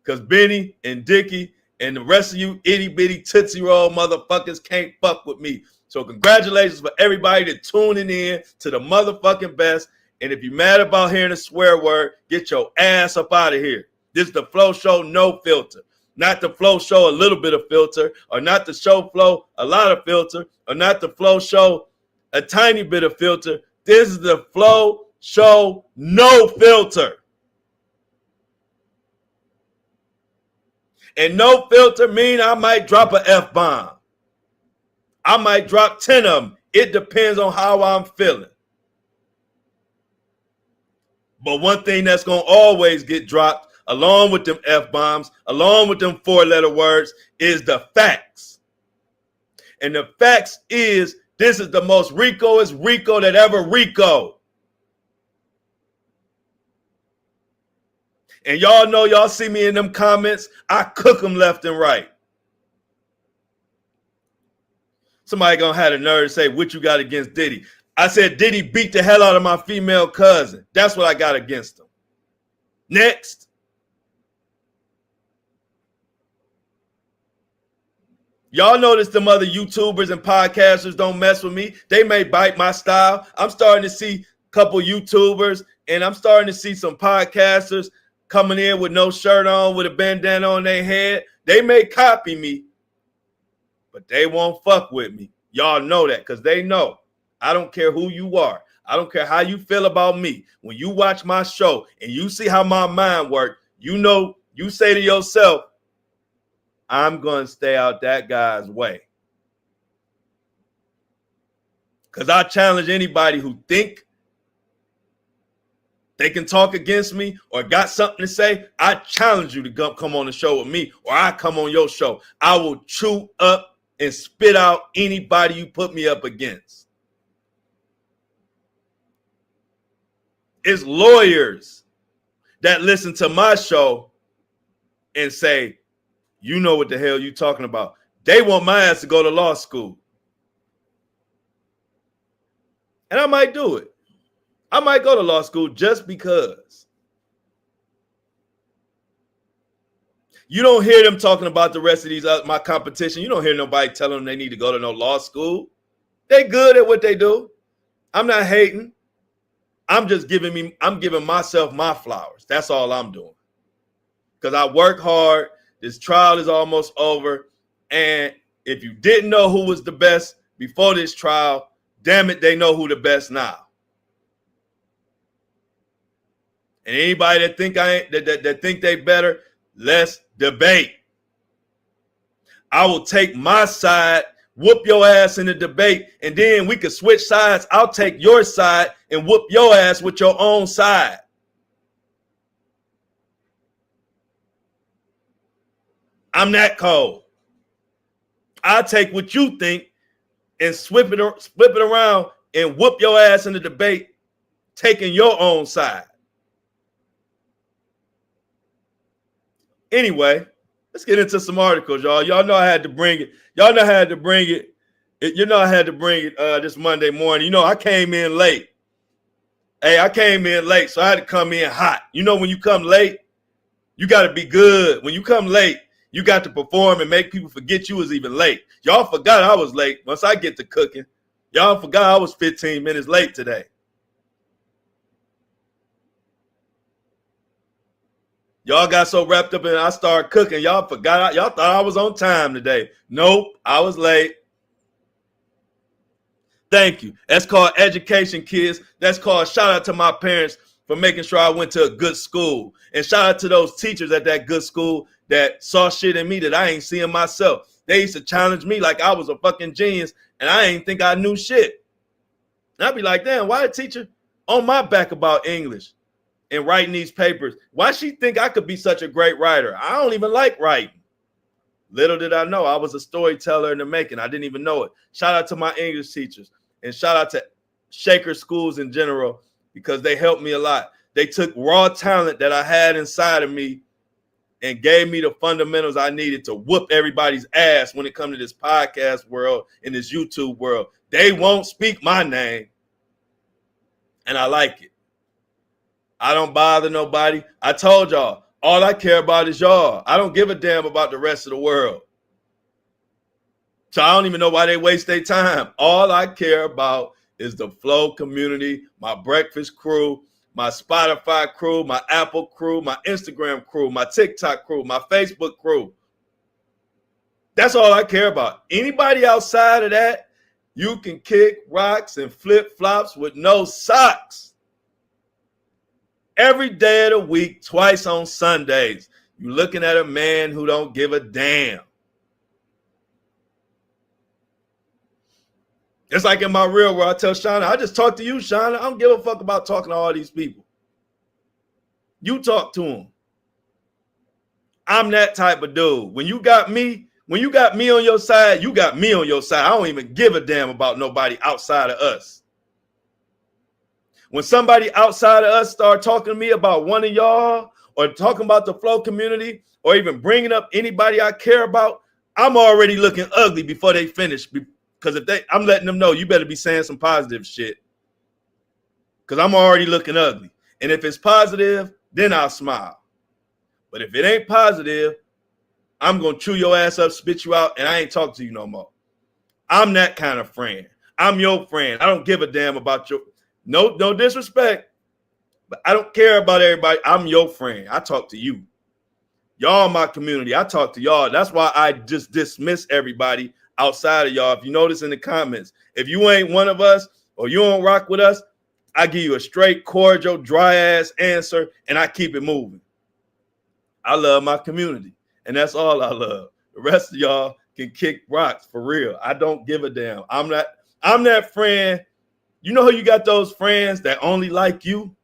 Because Benny and Dickie and the rest of you itty bitty tootsie roll motherfuckers can't fuck with me. So congratulations for everybody that's tuning in to the motherfucking best. And if you're mad about hearing a swear word, get your ass up out of here. This is the Flow Show No Filter. Not the Flow Show a little bit of filter, or not the show Flow a lot of filter, or not the Flow Show a tiny bit of filter. This is the Flow Show No Filter. And no filter mean I might drop an F-bomb. I might drop 10 of them. It depends on how I'm feeling. But one thing that's going to always get dropped along with them F-bombs, along with them 4-letter words, is the facts. And the facts is this is the most RICO-est RICO that ever RICO. And y'all know, y'all see me in them comments, I cook them left and right. Somebody gonna have the nerve to say, what you got against Diddy? I said Diddy beat the hell out of my female cousin. That's what I got against him. Next. Y'all notice them other YouTubers and podcasters don't mess with me. They may bite my style. I'm starting to see a couple YouTubers and I'm starting to see some podcasters coming in with no shirt on, with a bandana on their head. They may copy me, but they won't fuck with me. Y'all know that because they know. I don't care who you are. I don't care how you feel about me. When you watch my show and you see how my mind works, you know, you say to yourself, I'm going to stay out that guy's way. Because I challenge anybody who think they can talk against me or got something to say. I challenge you to come on the show with me, or I come on your show. I will chew up and spit out anybody you put me up against. It's lawyers that listen to my show and say, you know what the hell you talking about. They want my ass to go to law school. And I might do it. I might go to law school just because. You don't hear them talking about the rest of these my competition. You don't hear nobody telling them they need to go to no law school. They good at what they do. I'm not hating. I'm giving myself my flowers. That's all I'm doing. Because I work hard. This trial is almost over. And if you didn't know who was the best before this trial, damn it, they know who the best now. And anybody that think that think they better, let's debate. I will take my side, whoop your ass in the debate, and then we could switch sides. I'll take your side and whoop your ass with your own side. I'm that cold. I'll take what you think and flip it around and whoop your ass in the debate, taking your own side. Anyway, let's get into some articles, y'all. Y'all know I had to bring it. Y'all know I had to bring it. You know I had to bring it this Monday morning. You know I came in late. Hey, I came in late, so I had to come in hot. You know when you come late, you got to be good. When you come late, you got to perform and make people forget you was even late. Y'all forgot I was late. Once I get to cooking, y'all forgot I was 15 minutes late today. Y'all got so wrapped up in I started cooking, y'all forgot. Y'all thought I was on time today. Nope, I was late. Thank you. That's called education, kids. That's called shout out to my parents for making sure I went to a good school. And shout out to those teachers at that good school that saw shit in me that I ain't seeing myself. They used to challenge me like I was a fucking genius and I ain't think I knew shit. And I'd be like, damn, why a teacher on my back about English and writing these papers? Why she think I could be such a great writer? I don't even like writing. Little did I know I was a storyteller in the making. I didn't even know it. Shout out to my English teachers and shout out to Shaker schools in general because they helped me a lot. They took raw talent that I had inside of me and gave me the fundamentals I needed to whoop everybody's ass when it comes to this podcast world and this YouTube world. They won't speak my name, and I like it. I don't bother nobody. I told y'all, all I care about is y'all. I don't give a damn about the rest of the world. So I don't even know why they waste their time. All I care about is the Flow community, my breakfast crew, my Spotify crew, my Apple crew, my Instagram crew, my TikTok crew, my Facebook crew. That's all I care about. Anybody outside of that, you can kick rocks and flip flops with no socks. Every day of the week, twice on Sundays, you're looking at a man who don't give a damn. It's like in my real world, I tell Shauna, I just talk to you, Shauna. I don't give a fuck about talking to all these people. You talk to them. I'm that type of dude. When you got me on your side, you got me on your side. I don't even give a damn about nobody outside of us. When somebody outside of us start talking to me about one of y'all or talking about the Flow community or even bringing up anybody I care about, I'm already looking ugly before they finish. Because I'm letting them know you better be saying some positive shit. Because I'm already looking ugly. And if it's positive, then I'll smile. But if it ain't positive, I'm going to chew your ass up, spit you out, and I ain't talking to you no more. I'm that kind of friend. I'm your friend. I don't give a damn about your, no disrespect, but I don't care about everybody. I'm your friend. I talk to you. Y'all my community. I talk to y'all. That's why I just dismiss everybody outside of y'all. If you notice in the comments, if you ain't one of us or you don't rock with us, I give you a straight, cordial, dry ass answer, and I keep it moving. I love my community, and that's all I love. The rest of y'all can kick rocks for real. I don't give a damn. I'm that friend. You know how you got those friends that only like you?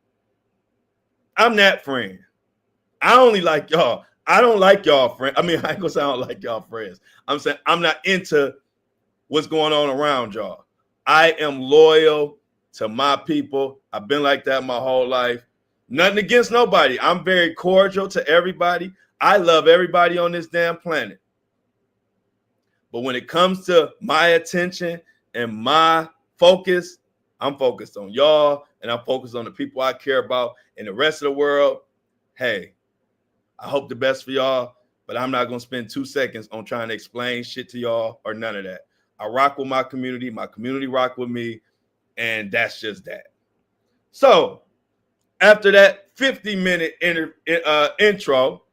I'm that friend. I only like y'all. I don't like y'all friends. I mean, I ain't gonna say I don't like y'all friends. I'm saying I'm not into what's going on around y'all. I am loyal to my people. I've been like that my whole life. Nothing against nobody. I'm very cordial to everybody. I love everybody on this damn planet. But when it comes to my attention and my focus, I'm focused on y'all and I'm focused on the people I care about and the rest of the world. Hey, I hope the best for y'all, but I'm not going to spend 2 seconds on trying to explain shit to y'all or none of that. I rock with my community rock with me, and that's just that. So after that 50-minute intro,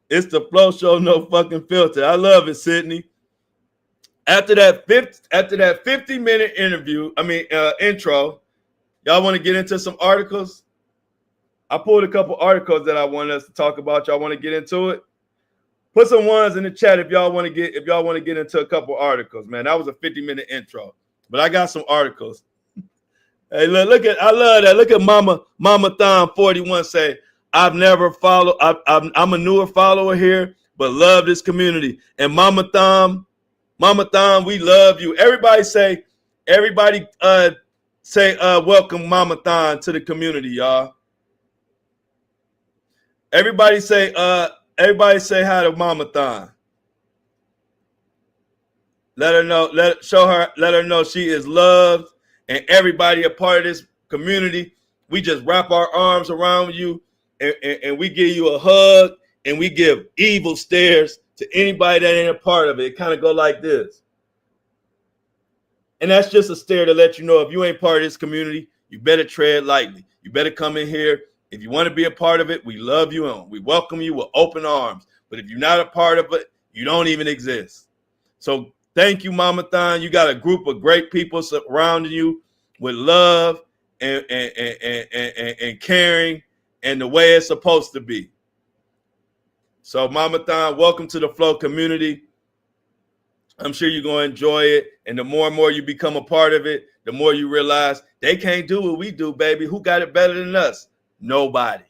it's the Flow Show, no fucking filter. I love it, Sydney. After that 50-minute intro, y'all want to get into some articles? I pulled a couple articles that I wanted us to talk about. Y'all want to get into it? Put some ones in the chat if y'all want to get into a couple articles, man. That was a 50-minute intro, but I got some articles. Hey, look at, I love that. Look at Mama Thon 41 say, I've never followed. I'm a newer follower here, but love this community. And Mama Thon, we love you. Everybody say welcome Mama Thon to the community, y'all. Everybody say hi to Mama Thon. Let her know, let her know she is loved and everybody a part of this community. We just wrap our arms around you and we give you a hug and we give evil stares to anybody that ain't a part of it. It kind of go like this. And that's just a stare to let you know if you ain't part of this community, you better tread lightly. You better come in here. If you want to be a part of it, we love you and we welcome you with open arms. But if you're not a part of it, you don't even exist. So thank you, Mama Thon. You got a group of great people surrounding you with love and caring and the way it's supposed to be. So Mama Thon, welcome to the Flow community. I'm sure you're going to enjoy it. And the more and more you become a part of it, the more you realize they can't do what we do, baby. Who got it better than us? Nobody.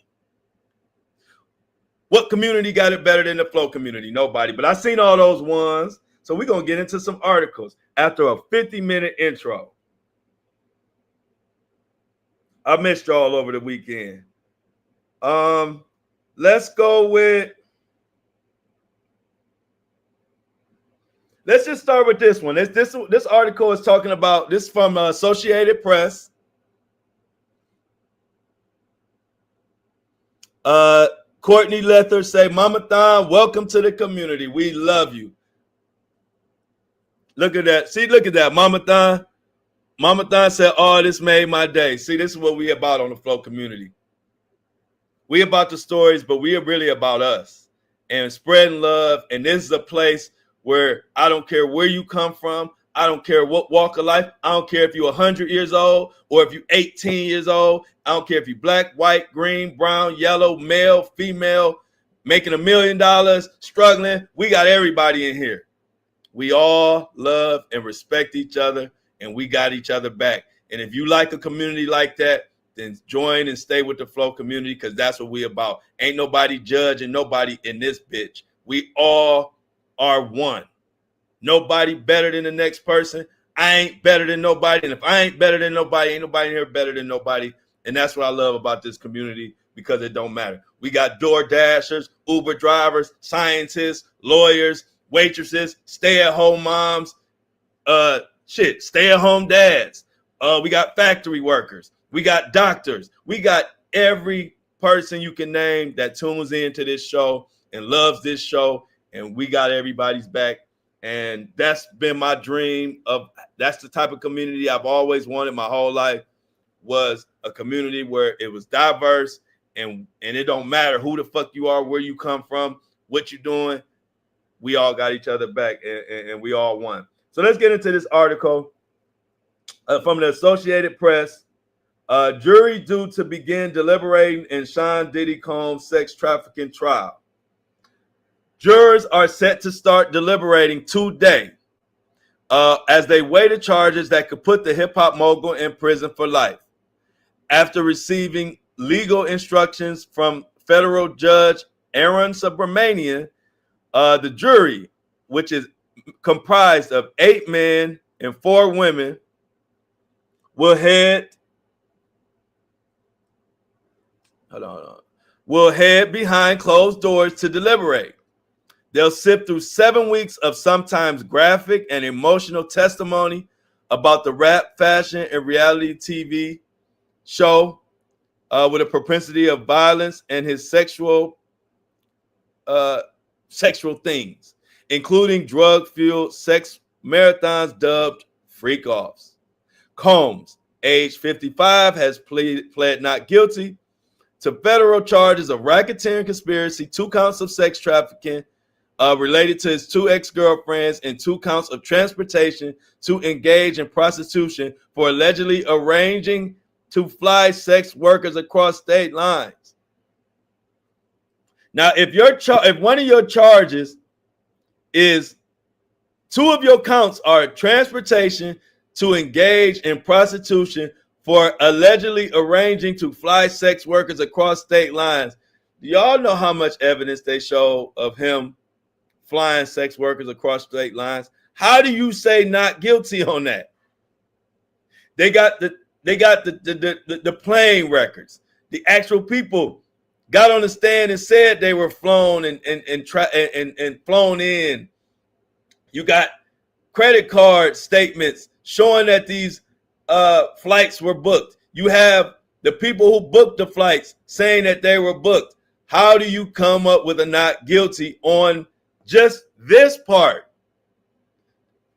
What community got it better than the Flow community? Nobody. But I seen all those ones. So we're going to get into some articles after a 50-minute intro. I missed y'all over the weekend. Let's just start with this one. This article is talking about, this from Associated Press. Courtney Lether say, Mama Thon, welcome to the community. We love you. Look at that. See, look at that. Mama Thon. Mama Thon said, oh, this made my day. See, this is what we about on the Flow community. We about the stories, but we are really about us and spreading love. And this is a place where I don't care where you come from. I don't care what walk of life. I don't care if you're 100 years old or if you're 18 years old. I don't care if you're black, white, green, brown, yellow, male, female, making $1 million, struggling. We got everybody in here. We all love and respect each other, and we got each other back. And if you like a community like that, then join and stay with the Flow community, because that's what we about. Ain't nobody judging nobody in this bitch. We all are one. Nobody better than the next person. I ain't better than nobody. And if I ain't better than nobody, ain't nobody here better than nobody. And that's what I love about this community, because it don't matter. We got Door Dashers, Uber drivers, scientists, lawyers, waitresses, stay-at-home moms, stay-at-home dads. We got factory workers. We got doctors. We got every person you can name that tunes into this show and loves this show, and we got everybody's back. And that's been my dream. That's the type of community I've always wanted my whole life, was a community where it was diverse, and it don't matter who the fuck you are, where you come from, what you're doing. We all got each other back, and we all won. So let's get into this article from the Associated Press. Jury due to begin deliberating in Sean Diddy Combs sex trafficking trial. Jurors are set to start deliberating today as they weigh the charges that could put the hip-hop mogul in prison for life. After receiving legal instructions from federal judge Aaron Subramanian, the jury, which is comprised of 8 men and 4 women, will head behind closed doors to deliberate. They'll sift through 7 weeks of sometimes graphic and emotional testimony about the rap, fashion, and reality TV show with a propensity of violence and his sexual things, including drug-fueled sex marathons dubbed freak-offs. Combs, age 55, has pled not guilty to federal charges of racketeering conspiracy, 2 counts of sex trafficking related to his 2 ex-girlfriends, and 2 counts of transportation to engage in prostitution for allegedly arranging to fly sex workers across state lines. Now, if one of your charges is 2 of your counts are transportation to engage in prostitution for allegedly arranging to fly sex workers across state lines, do y'all know how much evidence they show of him flying sex workers across state lines? How do you say not guilty on that? They got the plane records. The actual people got on the stand and said they were flown and flown in. You got credit card statements showing that these flights were booked. You have the people who booked the flights saying that they were booked. How do you come up with a not guilty on just this part?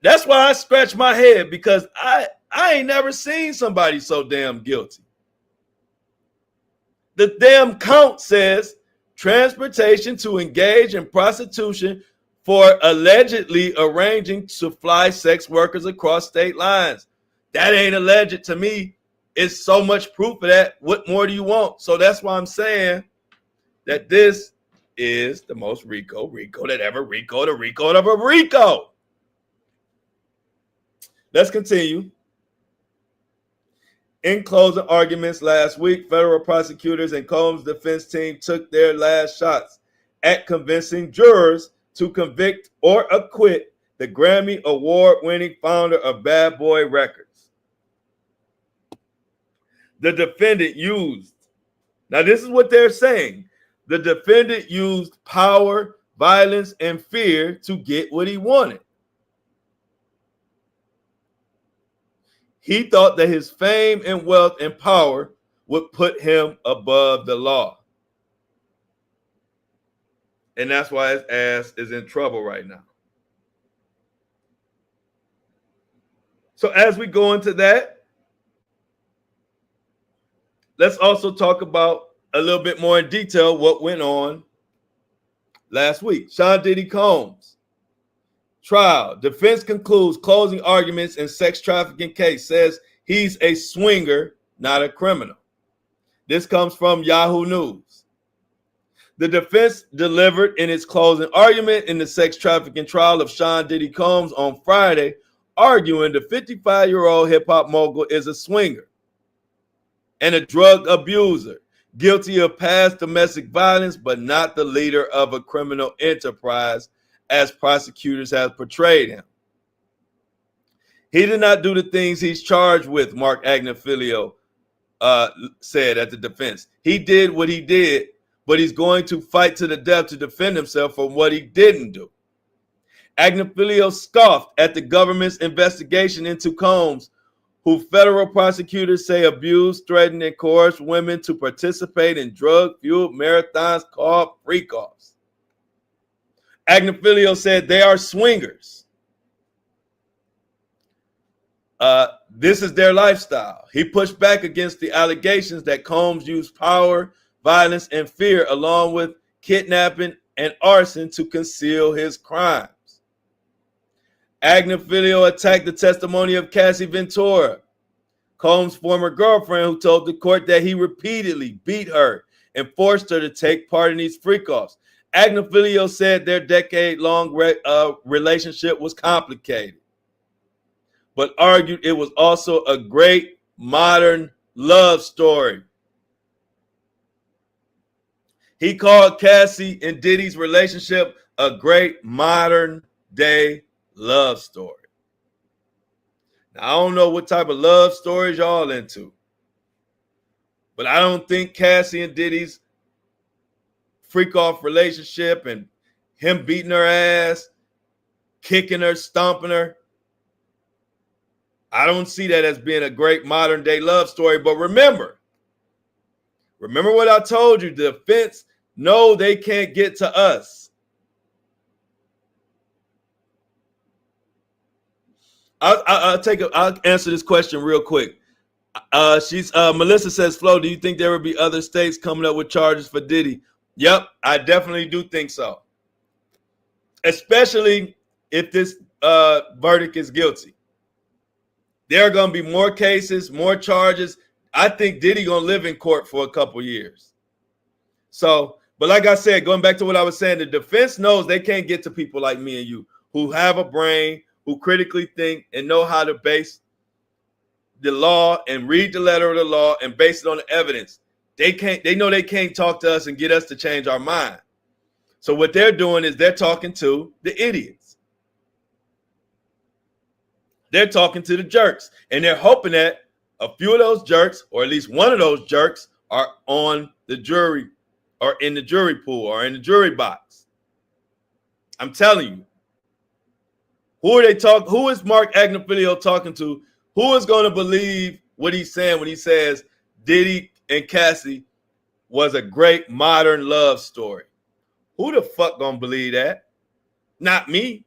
That's why I scratch my head, because I ain't never seen somebody so damn guilty. The damn count says transportation to engage in prostitution for allegedly arranging to fly sex workers across state lines. That ain't alleged to me. It's so much proof of that. What more do you want? So that's why I'm saying that this is the most Rico that ever Rico'd a Rico of a Rico. Let's continue. In closing arguments last week, federal prosecutors and Combs' defense team took their last shots at convincing jurors to convict or acquit the Grammy Award-winning founder of Bad Boy Records. The defendant used, now this is what they're saying, the defendant used power, violence, and fear to get what he wanted. He thought that his fame and wealth and power would put him above the law. And that's why his ass is in trouble right now. So as we go into that, let's also talk about a little bit more in detail what went on last week. Sean Diddy Combs trial. Defense concludes closing arguments in sex trafficking case, says he's a swinger, not a criminal. This comes from Yahoo News. The defense delivered in its closing argument in the sex trafficking trial of Sean Diddy Combs on Friday, arguing the 55-year-old hip-hop mogul is a swinger and a drug abuser, guilty of past domestic violence, but not the leader of a criminal enterprise, as prosecutors have portrayed him. He did not do the things he's charged with, Mark Agnifilio said at the defense. He did what he did, but he's going to fight to the death to defend himself from what he didn't do. Agnifilio scoffed at the government's investigation into Combs, who federal prosecutors say abused, threatened, and coerced women to participate in drug-fueled marathons called freak-offs. Agnifilio said they are swingers. This is their lifestyle. He pushed back against the allegations that Combs used power, violence, and fear, along with kidnapping and arson, to conceal his crimes. Agnifilio attacked the testimony of Cassie Ventura, Combs' former girlfriend, who told the court that he repeatedly beat her and forced her to take part in these freak-offs. Agnifilio said their decade-long relationship was complicated, but argued it was also a great modern love story. He called Cassie and Diddy's relationship a great modern day love story. Now, I don't know what type of love stories y'all into, but I don't think Cassie and Diddy's freak-off relationship and him beating her ass, kicking her, stomping her, I don't see that as being a great modern day love story. But remember what I told you. The defense, no, they can't get to us. I'll answer this question real quick. Melissa says, Flo, do you think there will be other states coming up with charges for Diddy? Yep, I definitely do think so. Especially if this verdict is guilty. There are going to be more cases, more charges. I think Diddy going to live in court for a couple years. So, but like I said, going back to what I was saying, the defense knows they can't get to people like me and you who have a brain, who critically think and know how to base the law and read the letter of the law and base it on the evidence. They know they can't talk to us and get us to change our mind. So what they're doing is they're talking to the idiots. They're talking to the jerks, and they're hoping that a few of those jerks, or at least one of those jerks, are on the jury or in the jury pool or in the jury box. I'm telling you. Who is Mark Agnifilio talking to? Who is going to believe what he's saying when he says Diddy and Cassie was a great modern love story? Who the fuck gonna believe that? Not me.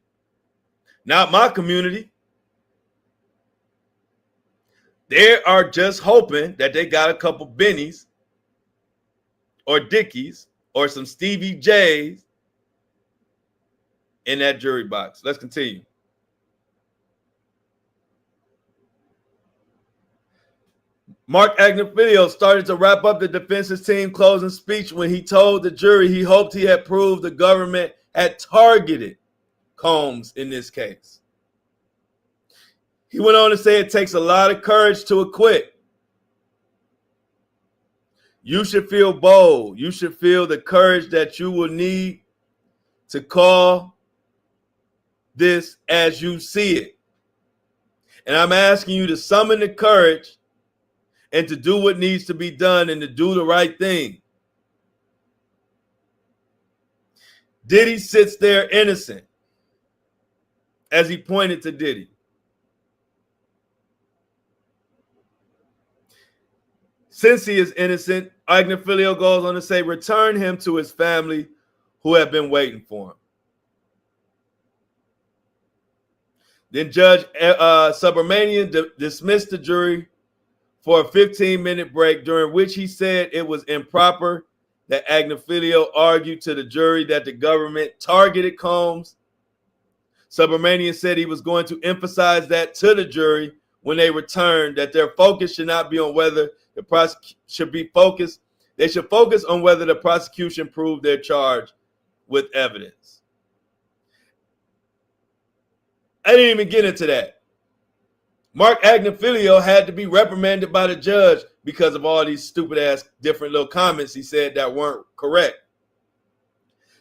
Not my community. They are just hoping that they got a couple Bennies or Dickies or some Stevie J's in that jury box. Let's continue. Mark Agnifilio started to wrap up the defense's team closing speech when he told the jury he hoped he had proved the government had targeted Combs in this case. He went on to say it takes a lot of courage to acquit. You should feel bold. You should feel the courage that you will need to call this as you see it. And I'm asking you to summon the courage and to do what needs to be done and to do the right thing. Diddy sits there innocent, as he pointed to Diddy. Since he is innocent, Agnifilio goes on to say, return him to his family who have been waiting for him. Then Judge Subramanian dismissed the jury for a 15-minute break, during which he said it was improper that Agnifilio argued to the jury that the government targeted Combs. Subramanian said he was going to emphasize that to the jury when they returned, that their focus should not be on whether the prosecution should be focused. They should focus on whether the prosecution proved their charge with evidence. I didn't even get into that. Mark Agnifilio had to be reprimanded by the judge because of all these stupid ass different little comments he said that weren't correct.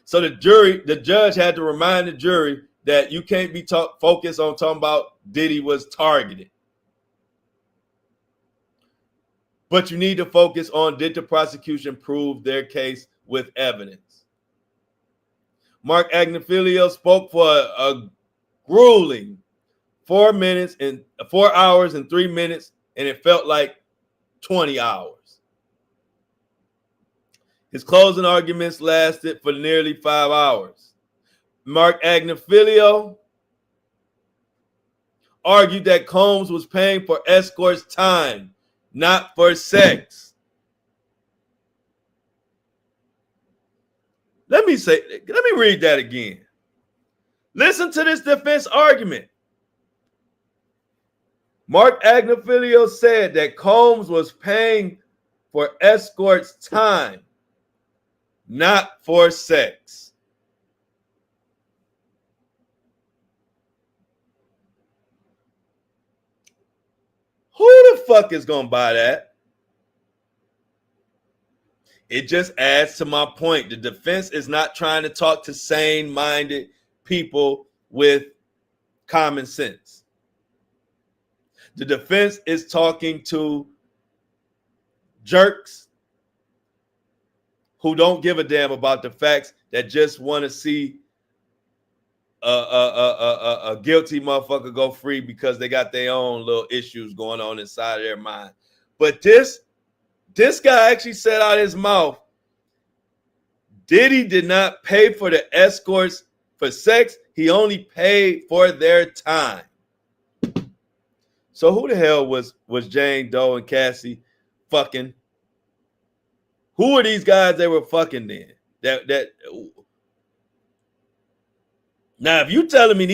So the judge had to remind the jury that you can't be focused on talking about Diddy was targeted. But you need to focus on, did the prosecution prove their case with evidence? Mark Agnifilio spoke for a grueling 4 hours and 3 minutes, and it felt like 20 hours. His closing arguments lasted for nearly 5 hours. Mark Agnifilio argued that Combs was paying for escorts' time, not for sex. Let me read that again. Listen to this defense argument. Mark Agnifilio said that Combs was paying for escorts' time, not for sex. Who the fuck is going to buy that? It just adds to my point. The defense is not trying to talk to sane-minded people with common sense. The defense is talking to jerks who don't give a damn about the facts, that just want to see a guilty motherfucker go free because they got their own little issues going on inside of their mind. But this guy actually said out of his mouth, Diddy did not pay for the escorts for sex. He only paid for their time. So who the hell was Jane Doe and Cassie fucking? Who are these guys they were fucking then? That now, if you telling me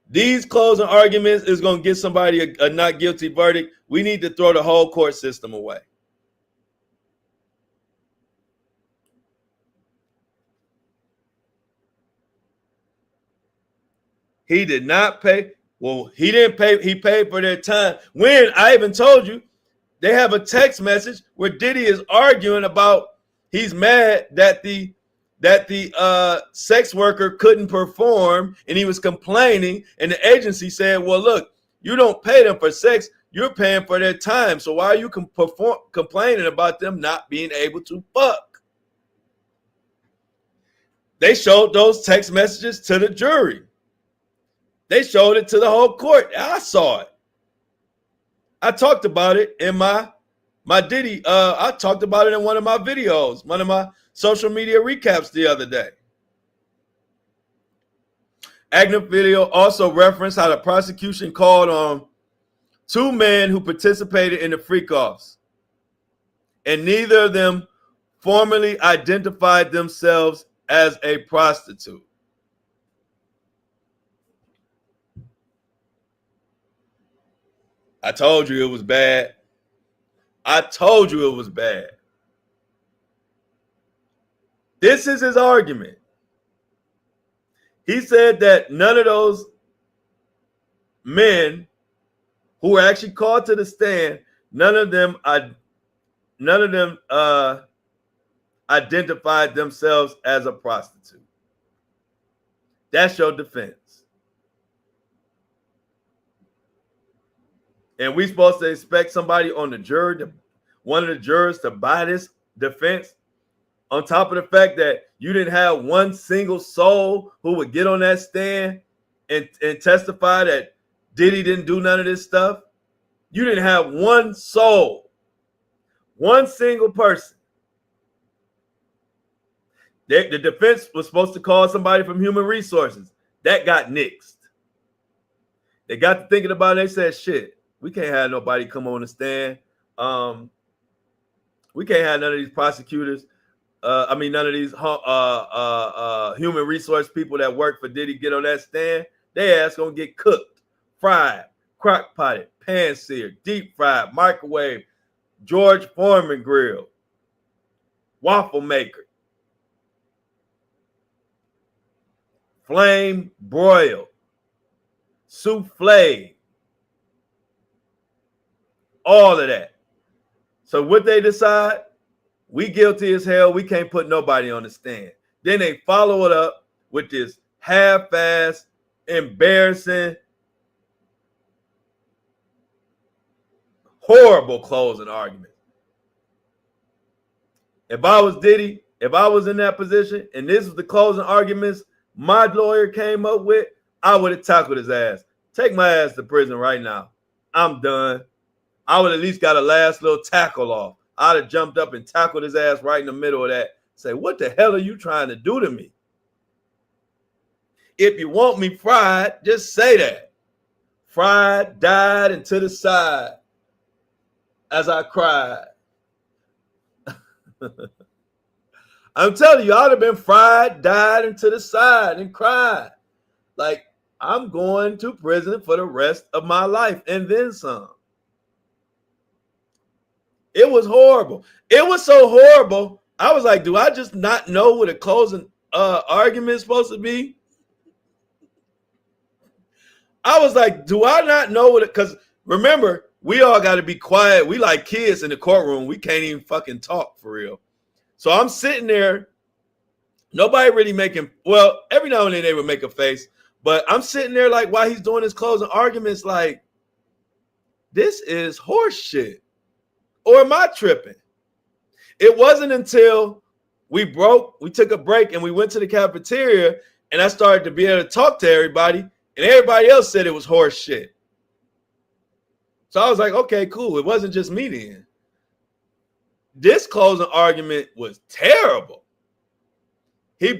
these closing arguments is gonna get somebody a not guilty verdict, we need to throw the whole court system away. He did not pay. Well, he didn't pay. He paid for their time. When I even told you, they have a text message where Diddy is arguing about he's mad that the sex worker couldn't perform, and he was complaining, and the agency said, well, look, you don't pay them for sex, you're paying for their time, so why are you complaining about them not being able to fuck? They showed those text messages to the jury. They showed it to the whole court. I saw it. I talked about it in my Diddy. I talked about it in one of my videos, one of my social media recaps the other day. Agnifilio also referenced how the prosecution called on 2 men who participated in the freak-offs, and neither of them formally identified themselves as a prostitute. I told you it was bad. I told you it was bad. This is his argument. He said that none of those men who were actually called to the stand, none of them identified themselves as a prostitute. That's your defense. And we supposed to expect somebody on the jury, one of the jurors, to buy this defense, on top of the fact that you didn't have one single soul who would get on that stand and testify that Diddy didn't do none of this stuff. You didn't have one soul, one single person. The defense was supposed to call somebody from human resources. That got nixed. They got to thinking about it. They said, shit, we can't have nobody come on the stand. We can't have none of these prosecutors. None of these human resource people that work for Diddy get on that stand. They ass gonna get cooked, fried, crock potted, pan seared, deep fried, microwave, George Foreman grill, waffle maker, flame broiled, souffle. All of that. So what they decide, we guilty as hell. We can't put nobody on the stand. Then they follow it up with this half-assed, embarrassing, horrible closing argument. If I was Diddy, if I was in that position and this was the closing arguments my lawyer came up with, I would have tackled his ass. Take my ass to prison right now. I'm done. I would at least got a last little tackle off. I'd have jumped up and tackled his ass right in the middle of that. Say, what the hell are you trying to do to me? If you want me fried, just say that. Fried, died, and to the side as I cried. I'm telling you, I'd have been fried, died, and to the side and cried. Like, I'm going to prison for the rest of my life and then some. It was horrible. It was so horrible. I was like, do I just not know what a closing argument is supposed to be? I was like, do I not know what it, because remember, we all got to be quiet. We like kids in the courtroom. We can't even fucking talk for real. So I'm sitting there. Nobody really making, well, every now and then they would make a face, but I'm sitting there like while he's doing his closing arguments, like, this is horse shit. Or am I tripping? It wasn't until we took a break and we went to the cafeteria and I started to be able to talk to everybody and everybody else said it was horse shit. So I was like, okay, cool. It wasn't just me then. This closing argument was terrible. He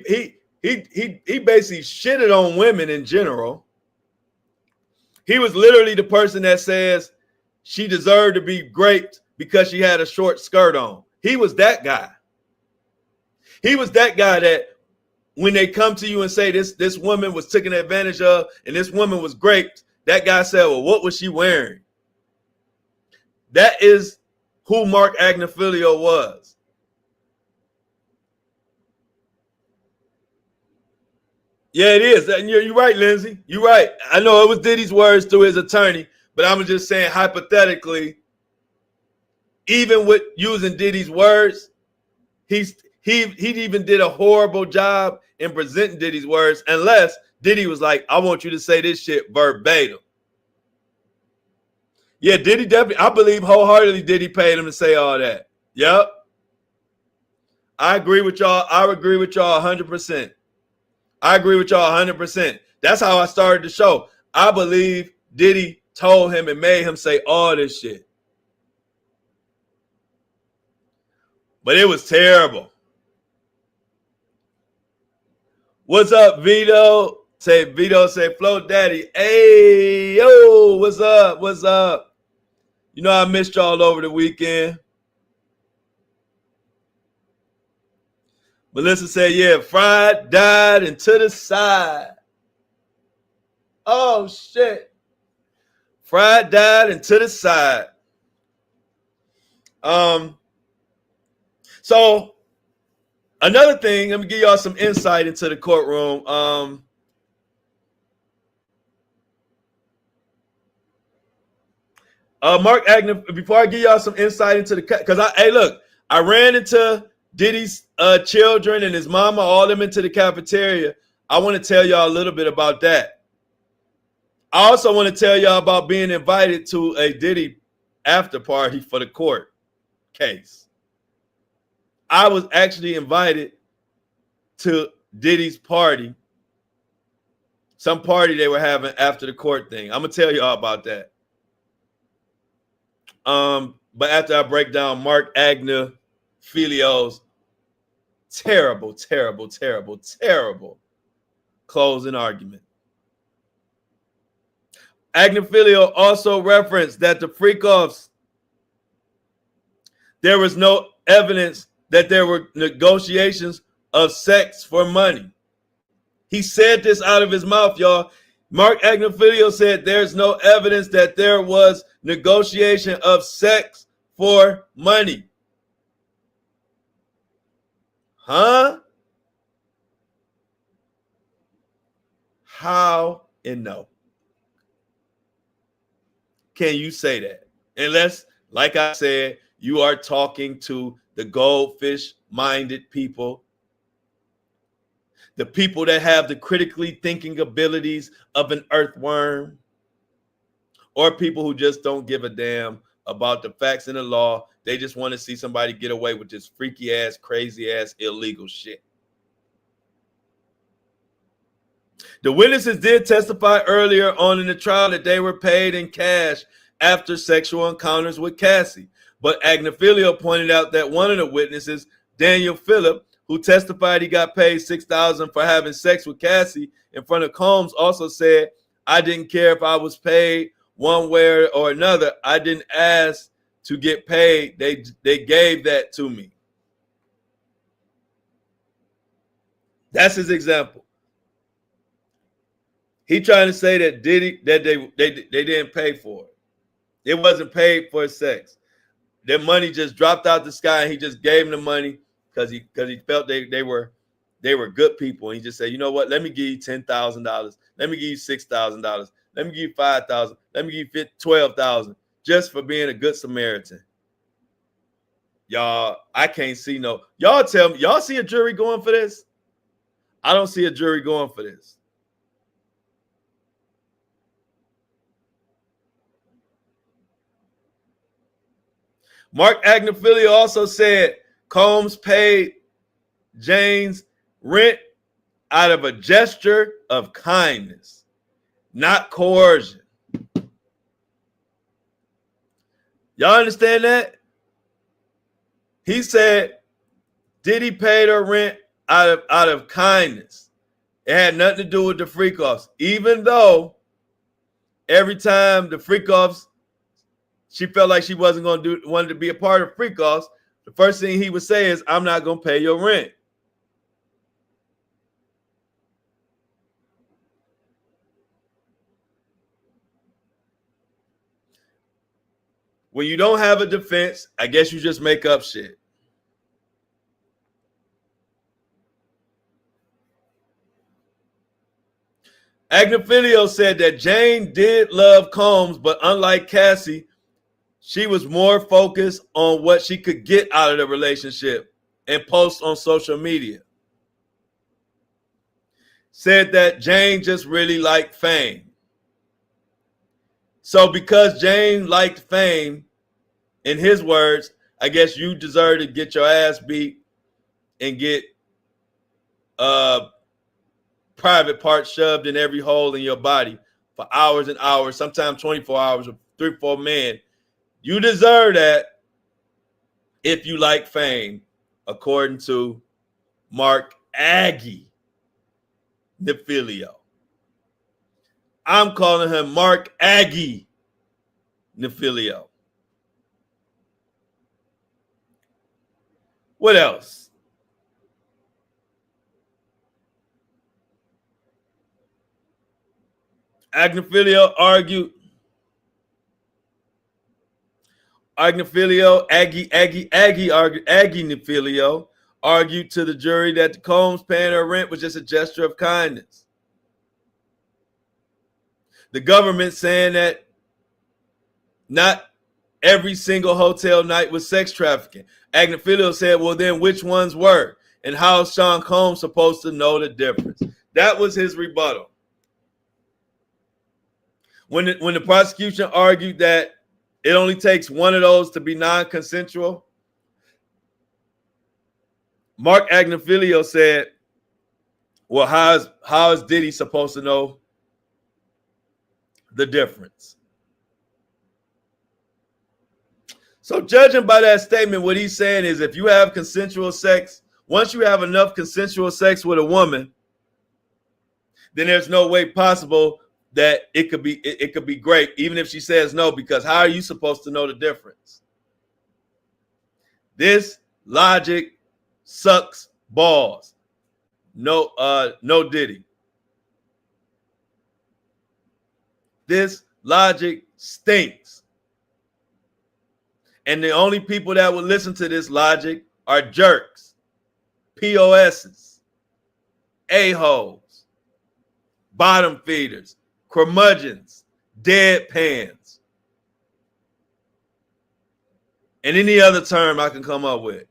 basically shitted on women in general. He was literally the person that says she deserved to be raped because she had a short skirt on. He was that guy. He was that guy that when they come to you and say this woman was taken advantage of and this woman was raped, that guy said, well, what was she wearing? That is who Mark Agnifilio was. Yeah, it is. You're right, Lindsay. You're right. I know it was Diddy's words to his attorney, but I'm just saying hypothetically, even with using Diddy's words, he even did a horrible job in presenting Diddy's words, unless Diddy was like, I want you to say this shit verbatim. Yeah, Diddy definitely, I believe wholeheartedly Diddy paid him to say all that. Yep. I agree with y'all. I agree with y'all 100%. I agree with y'all 100%. That's how I started the show. I believe Diddy told him and made him say all this shit. But it was terrible. What's up, Vito? Vito say, Flo Daddy. Hey, yo, what's up? What's up? You know I missed y'all over the weekend. Melissa said, yeah, fried, died, and to the side. Oh, shit. Fried, died, and to the side. So another thing, let me give y'all some insight into the courtroom. Mark Agnew, before I give y'all some insight into the, because I ran into Diddy's children and his mama, all them into the cafeteria. I want to tell y'all a little bit about that. I also want to tell y'all about being invited to a Diddy after party for the court case. I was actually invited to Diddy's party, some party they were having after the court thing. I'm gonna tell y'all about that. But after I break down Mark Agnifilio's terrible closing argument. Agnifilio also referenced that the freak-offs, there was no evidence that there were negotiations of sex for money. He said this out of his mouth, y'all. Mark Agnifilio said there's no evidence that there was negotiation of sex for money. Huh? How and no? Can you say that? Unless, like I said, you are talking to the goldfish-minded people, the people that have the critically thinking abilities of an earthworm, or people who just don't give a damn about the facts and the law. They just want to see somebody get away with this freaky ass, crazy ass, illegal shit. The witnesses did testify earlier on in the trial that they were paid in cash after sexual encounters with Cassie. But Agnifilio pointed out that one of the witnesses, Daniel Phillip, who testified he got paid $6,000 for having sex with Cassie in front of Combs, also said, I didn't care if I was paid one way or another. I didn't ask to get paid. They gave that to me. That's his example. He trying to say that Diddy, that they didn't pay for it. It wasn't paid for sex. Their money just dropped out the sky, and he just gave them the money because he felt they were good people. And he just said, you know what? Let me give you $10,000. Let me give you $6,000. Let me give you $5,000. Let me give you $12,000 just for being a good Samaritan. Y'all, I can't see no. Y'all tell me, y'all see a jury going for this? I don't see a jury going for this. Mark Agnifilio also said Combs paid Jane's rent out of a gesture of kindness, not coercion. Y'all understand that? He said Diddy paid her rent out of kindness. It had nothing to do with the freak-offs, even though every time the freak-offs, she felt like she wasn't going to wanted to be a part of freak-offs, the first thing he would say is, I'm not going to pay your rent. When you don't have a defense, I guess you just make up shit. Agnifilio said that Jane did love Combs, but unlike Cassie, she was more focused on what she could get out of the relationship and post on social media. Said that Jane just really liked fame. So because Jane liked fame, in his words, I guess you deserve to get your ass beat and get private parts shoved in every hole in your body for hours and hours, sometimes 24 hours with 3-4 men. You deserve that if you like fame, according to Mark Aggie Nefilio. I'm calling him Mark Aggie Nefilio. What else? Agnifilio argued. Agnifilio, Aggie Nefilio argued to the jury that the Combs paying her rent was just a gesture of kindness. The government saying that not every single hotel night was sex trafficking. Agnifilio said, well, then which ones were? And how is Sean Combs supposed to know the difference? That was his rebuttal. When the prosecution argued that it only takes one of those to be non-consensual, Mark Agnifilio said, well, how is Diddy supposed to know the difference? So judging by that statement, what he's saying is if you have consensual sex, once you have enough consensual sex with a woman, then there's no way possible that it could be great, even if she says no, because how are you supposed to know the difference? This logic sucks balls. No Diddy. This logic stinks. And the only people that would listen to this logic are jerks, POSs, a-holes, bottom feeders, curmudgeons, deadpans, and any other term I can come up with.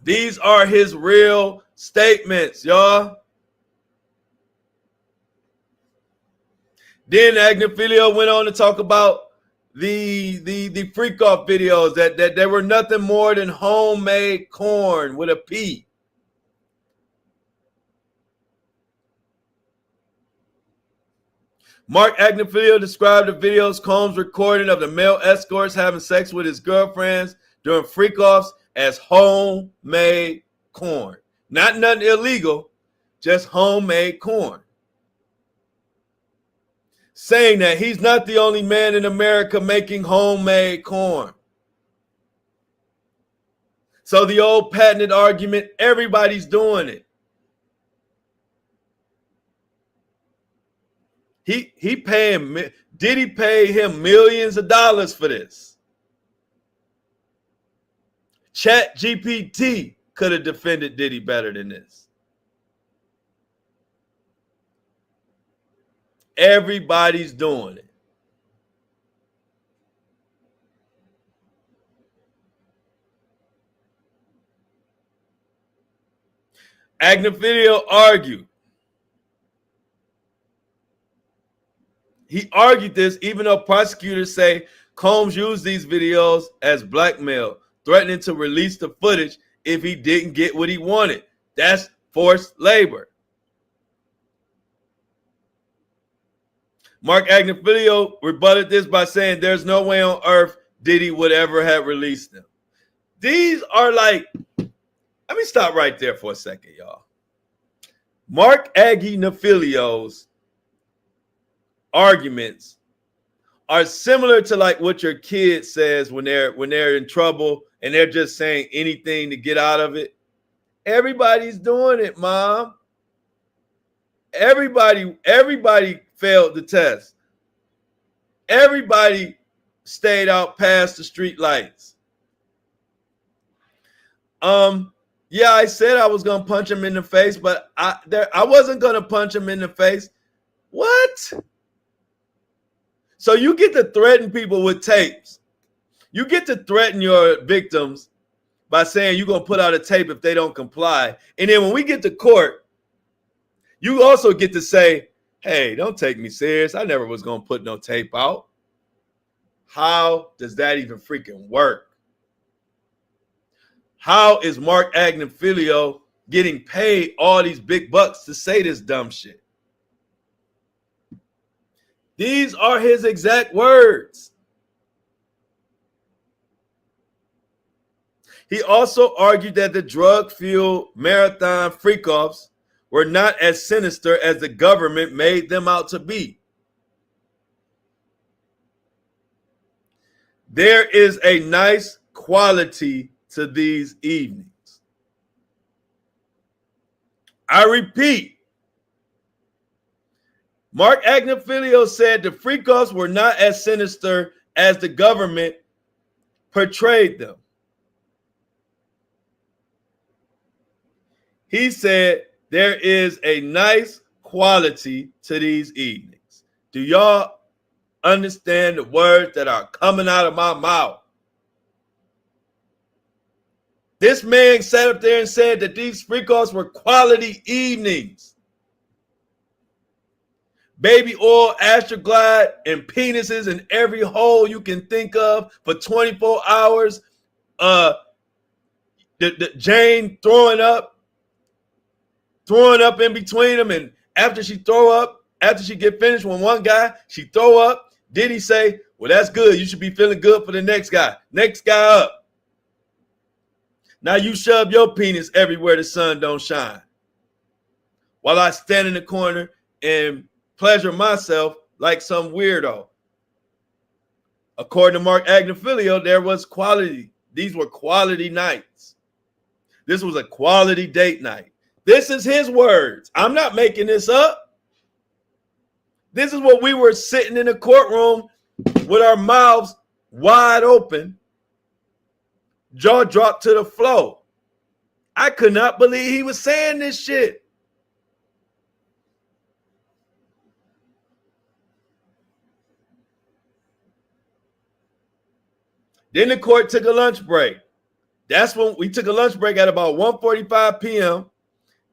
These are his real statements, y'all. Then Agnifilio went on to talk about the freak off videos that were nothing more than homemade corn with a P. Mark Agnifilio described the videos Combs recording of the male escorts having sex with his girlfriends during freak-offs as homemade corn. Not nothing illegal, just homemade corn. Saying that he's not the only man in America making homemade corn. So the old patented argument, everybody's doing it. Diddy paid him millions of dollars for this. Chat GPT could have defended Diddy better than this. Everybody's doing it. Agnifilio argued. He argued this even though prosecutors say Combs used these videos as blackmail, threatening to release the footage if he didn't get what he wanted. That's forced labor. Mark Agnifilio rebutted this by saying there's no way on earth Diddy would ever have released them. These are like, let me stop right there for a second, y'all. Mark Agnifilio's arguments are similar to like what your kid says when they're in trouble and they're just saying anything to get out of it. Everybody's doing it, Mom. Everybody failed the test. Everybody stayed out past the street lights. Yeah, I said I was gonna punch him in the face, but I wasn't gonna punch him in the face. What? So you get to threaten people with tapes. You get to threaten your victims by saying you're gonna put out a tape if they don't comply. And then when we get to court, you also get to say, hey, don't take me serious. I never was gonna put no tape out. How does that even freaking work? How is Mark Agnifilio getting paid all these big bucks to say this dumb shit? These are his exact words. He also argued that the drug-fueled marathon freak-offs were not as sinister as the government made them out to be. There is a nice quality to these evenings. I repeat, Mark Agnifilio said the freak-offs were not as sinister as the government portrayed them. He said there is a nice quality to these evenings. Do y'all understand the words that are coming out of my mouth? This man sat up there and said that these freak-offs were quality evenings. Baby oil, Astroglide, and penises in every hole you can think of for 24 hours. The Jane throwing up in between them, and after she get finished with one guy, she throw up. Diddy say, well, that's good. You should be feeling good for the next guy. Next guy up. Now you shove your penis everywhere the sun don't shine. While I stand in the corner and pleasure myself like some weirdo. According to Mark Agnifilio, there was quality. These were quality nights. This was a quality date night. This is his words. I'm not making this up. This is what we were sitting in the courtroom with our mouths wide open, jaw dropped to the floor. I could not believe he was saying this shit. Then the court took a lunch break. That's when we took a lunch break at about 1:45 p.m.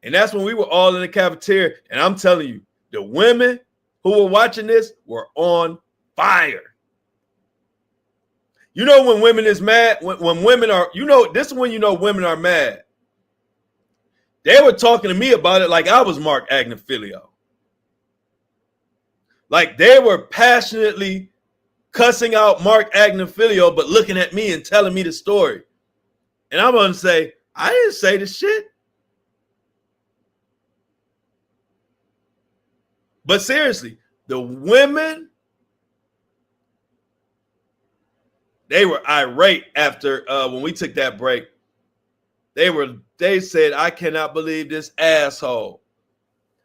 And that's when we were all in the cafeteria. And I'm telling you, the women who were watching this were on fire. You know when women is mad, when women are, this is when you know women are mad. They were talking to me about it like I was Mark Agnifilio. Like they were passionately cussing out Mark Agnifilio, but looking at me and telling me the story. And I'm going to say, I didn't say the shit. But seriously, the women, they were irate after when we took that break. They said, I cannot believe this asshole.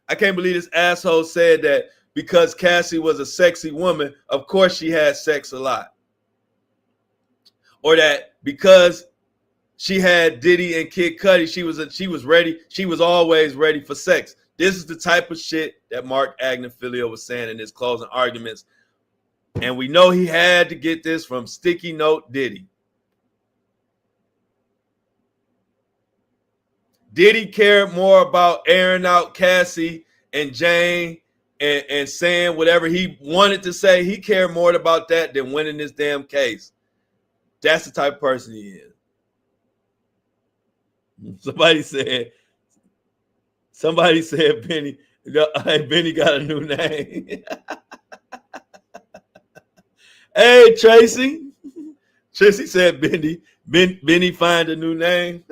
I can't believe this asshole said that because Cassie was a sexy woman, of course she had sex a lot. Or that because she had Diddy and Kid Cudi, she was ready. She was always ready for sex. This is the type of shit that Mark Agnifilio was saying in his closing arguments. And we know he had to get this from Sticky Note Diddy. Diddy cared more about airing out Cassie and Jane and saying whatever he wanted to say. He cared more about that than winning this damn case. That's the type of person he is. Somebody said, Benny got a new name. Hey, Tracy. Tracy said Benny find a new name.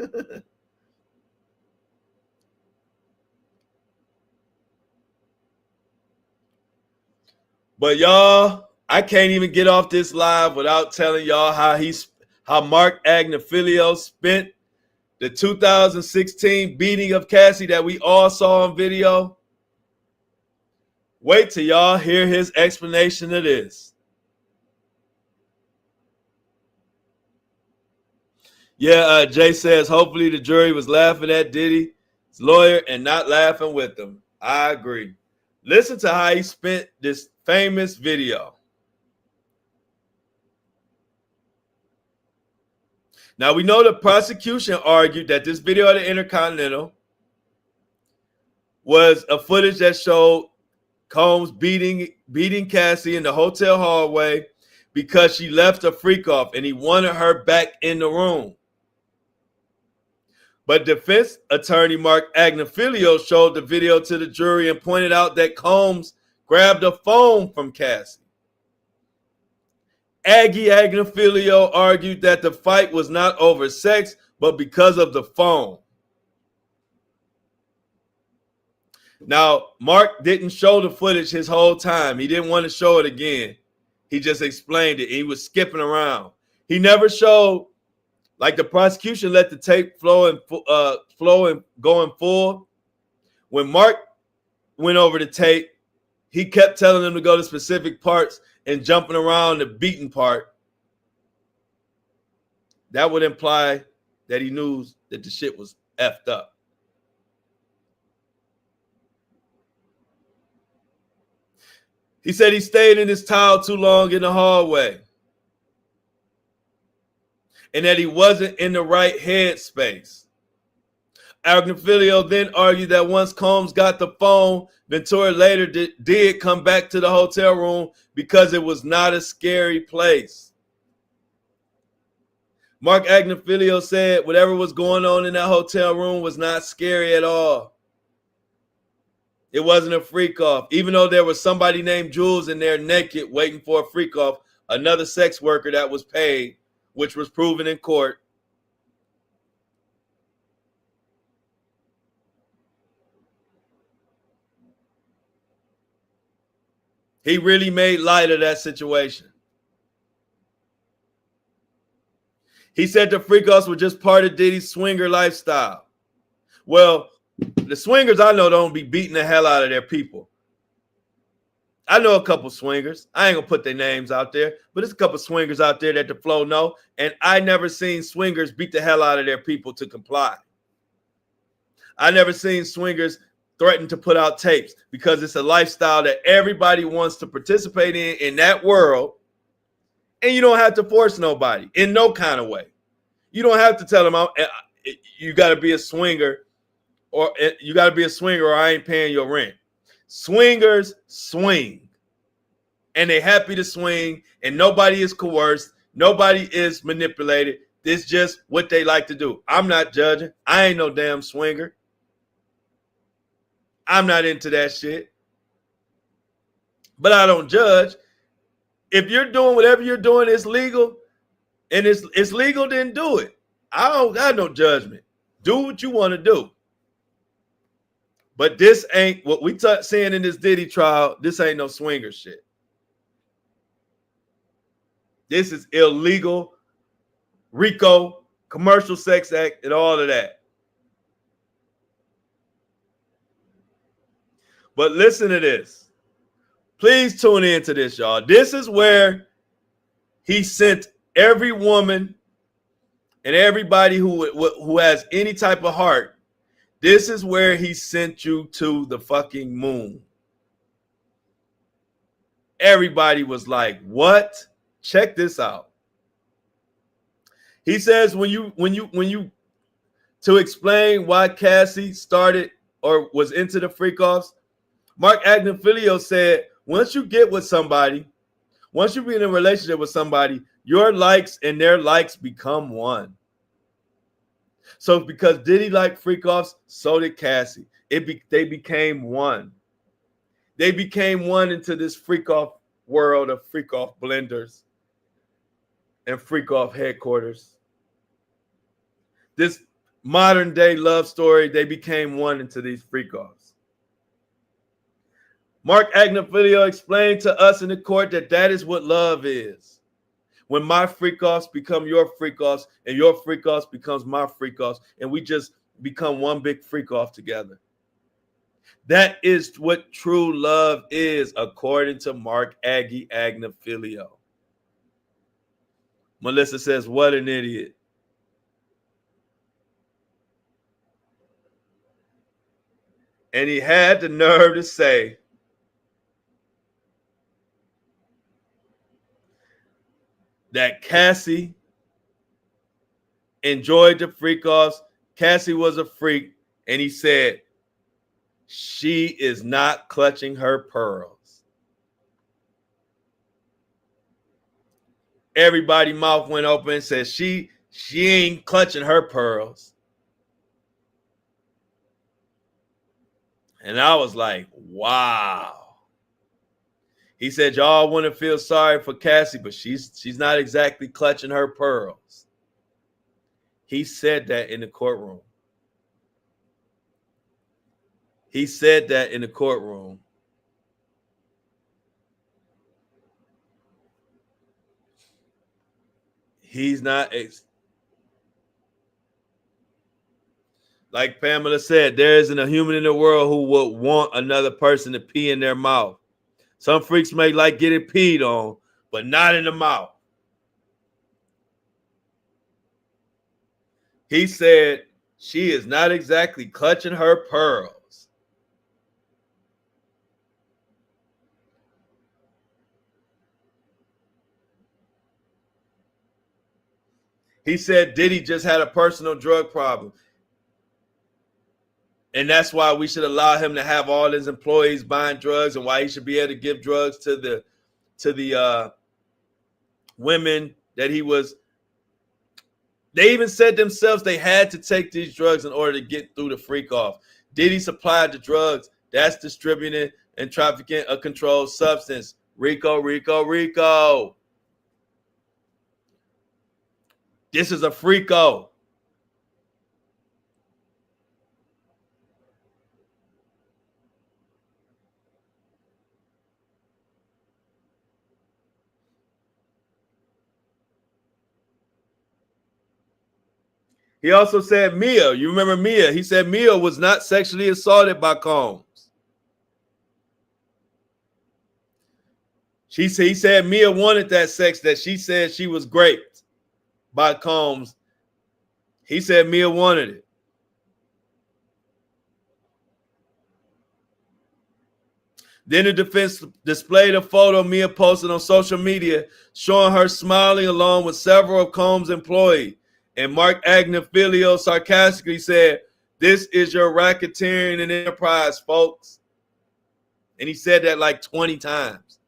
But y'all, I can't even get off this live without telling y'all how Mark Agnifilio spent the 2016 beating of Cassie that we all saw on video. Wait till y'all hear his explanation of this. Yeah, Jay says, hopefully the jury was laughing at Diddy's lawyer and not laughing with him. I agree. Listen to how he spent this famous video. Now, we know the prosecution argued that this video of the Intercontinental was a footage that showed Combs beating Cassie in the hotel hallway because she left a freak off and he wanted her back in the room. But defense attorney Mark Agnifilio showed the video to the jury and pointed out that Combs grabbed a phone from Cassie. Aggie Agnifilio argued that the fight was not over sex, but because of the phone. Now, Mark didn't show the footage his whole time. He didn't want to show it again. He just explained it. He was skipping around. He never showed, like the prosecution let the tape flow and going full. When Mark went over the tape, he kept telling them to go to specific parts and jumping around the beaten part. That would imply that he knew that the shit was effed up. He said he stayed in his towel too long in the hallway and that he wasn't in the right headspace. Agnifilio then argued that once Combs got the phone, Ventura later did come back to the hotel room because it was not a scary place. Mark Agnifilio said whatever was going on in that hotel room was not scary at all. It wasn't a freak off. Even though there was somebody named Jules in there naked waiting for a freak off, another sex worker that was paid, which was proven in court. He really made light of that situation. He said the freak-offs were just part of Diddy's swinger lifestyle. Well, the swingers I know don't be beating the hell out of their people. I know a couple swingers. I ain't gonna put their names out there, but there's a couple swingers out there that the flow know, and I never seen swingers beat the hell out of their people to comply. I never seen swingers threaten to put out tapes because it's a lifestyle that everybody wants to participate in that world, and you don't have to force nobody in no kind of way. You don't have to tell them you got to be a swinger, or I ain't paying your rent. Swingers swing, and they happy to swing, and nobody is coerced, nobody is manipulated. It's just what they like to do. I'm not judging. I ain't no damn swinger. I'm not into that shit. but I don't judge. If you're doing whatever you're doing, it's legal, and it's legal, then do it. I don't got no judgment. Do what you want to do. But this ain't what we seeing in this Diddy trial. This ain't no swinger shit. This is illegal, RICO, commercial sex act, and all of that. But listen to this. Please tune into this, y'all. This is where he sent every woman and everybody who has any type of heart. This is where he sent you to the fucking moon. Everybody was like, what? Check this out. He says when you to explain why Cassie started or was into the freak offs, Mark Agnifilio said, once you get with somebody, once you be in a relationship with somebody, your likes and their likes become one. So because Diddy liked freak offs, so did Cassie. They became one. They became one into this freak off world of freak off blenders and freak off headquarters. This modern day love story, they became one into these freak offs. Mark Agnifilio explained to us in the court that is what love is. When my freak offs become your freak offs and your freak offs becomes my freak offs, and we just become one big freak off together. That is what true love is, according to Mark Agnifilio. Melissa says, what an idiot. And he had the nerve to say that Cassie enjoyed the freak offs. Cassie was a freak. And he said, she is not clutching her pearls. Everybody's mouth went open and said, she ain't clutching her pearls. And I was like, wow. He said, y'all want to feel sorry for Cassie, but she's not exactly clutching her pearls. He said that in the courtroom. He said that in the courtroom. He's not, like Pamela said, there isn't a human in the world who would want another person to pee in their mouth. Some freaks may like getting peed on, but not in the mouth. He said she is not exactly clutching her pearls. He said Diddy just had a personal drug problem. And that's why we should allow him to have all his employees buying drugs, and why he should be able to give drugs to the women that he was. They even said themselves they had to take these drugs in order to get through the freak off. Diddy supplied the drugs. That's distributing and trafficking a controlled substance. Rico, Rico, Rico. This is a freako. He also said Mia. You remember Mia? He said Mia was not sexually assaulted by Combs. He said Mia wanted that sex that she said she was raped by Combs. He said Mia wanted it. Then the defense displayed a photo Mia posted on social media showing her smiling along with several of Combs' employees. And Mark Agnifilio sarcastically said, "This is your racketeering and enterprise, folks." And he said that like 20 times.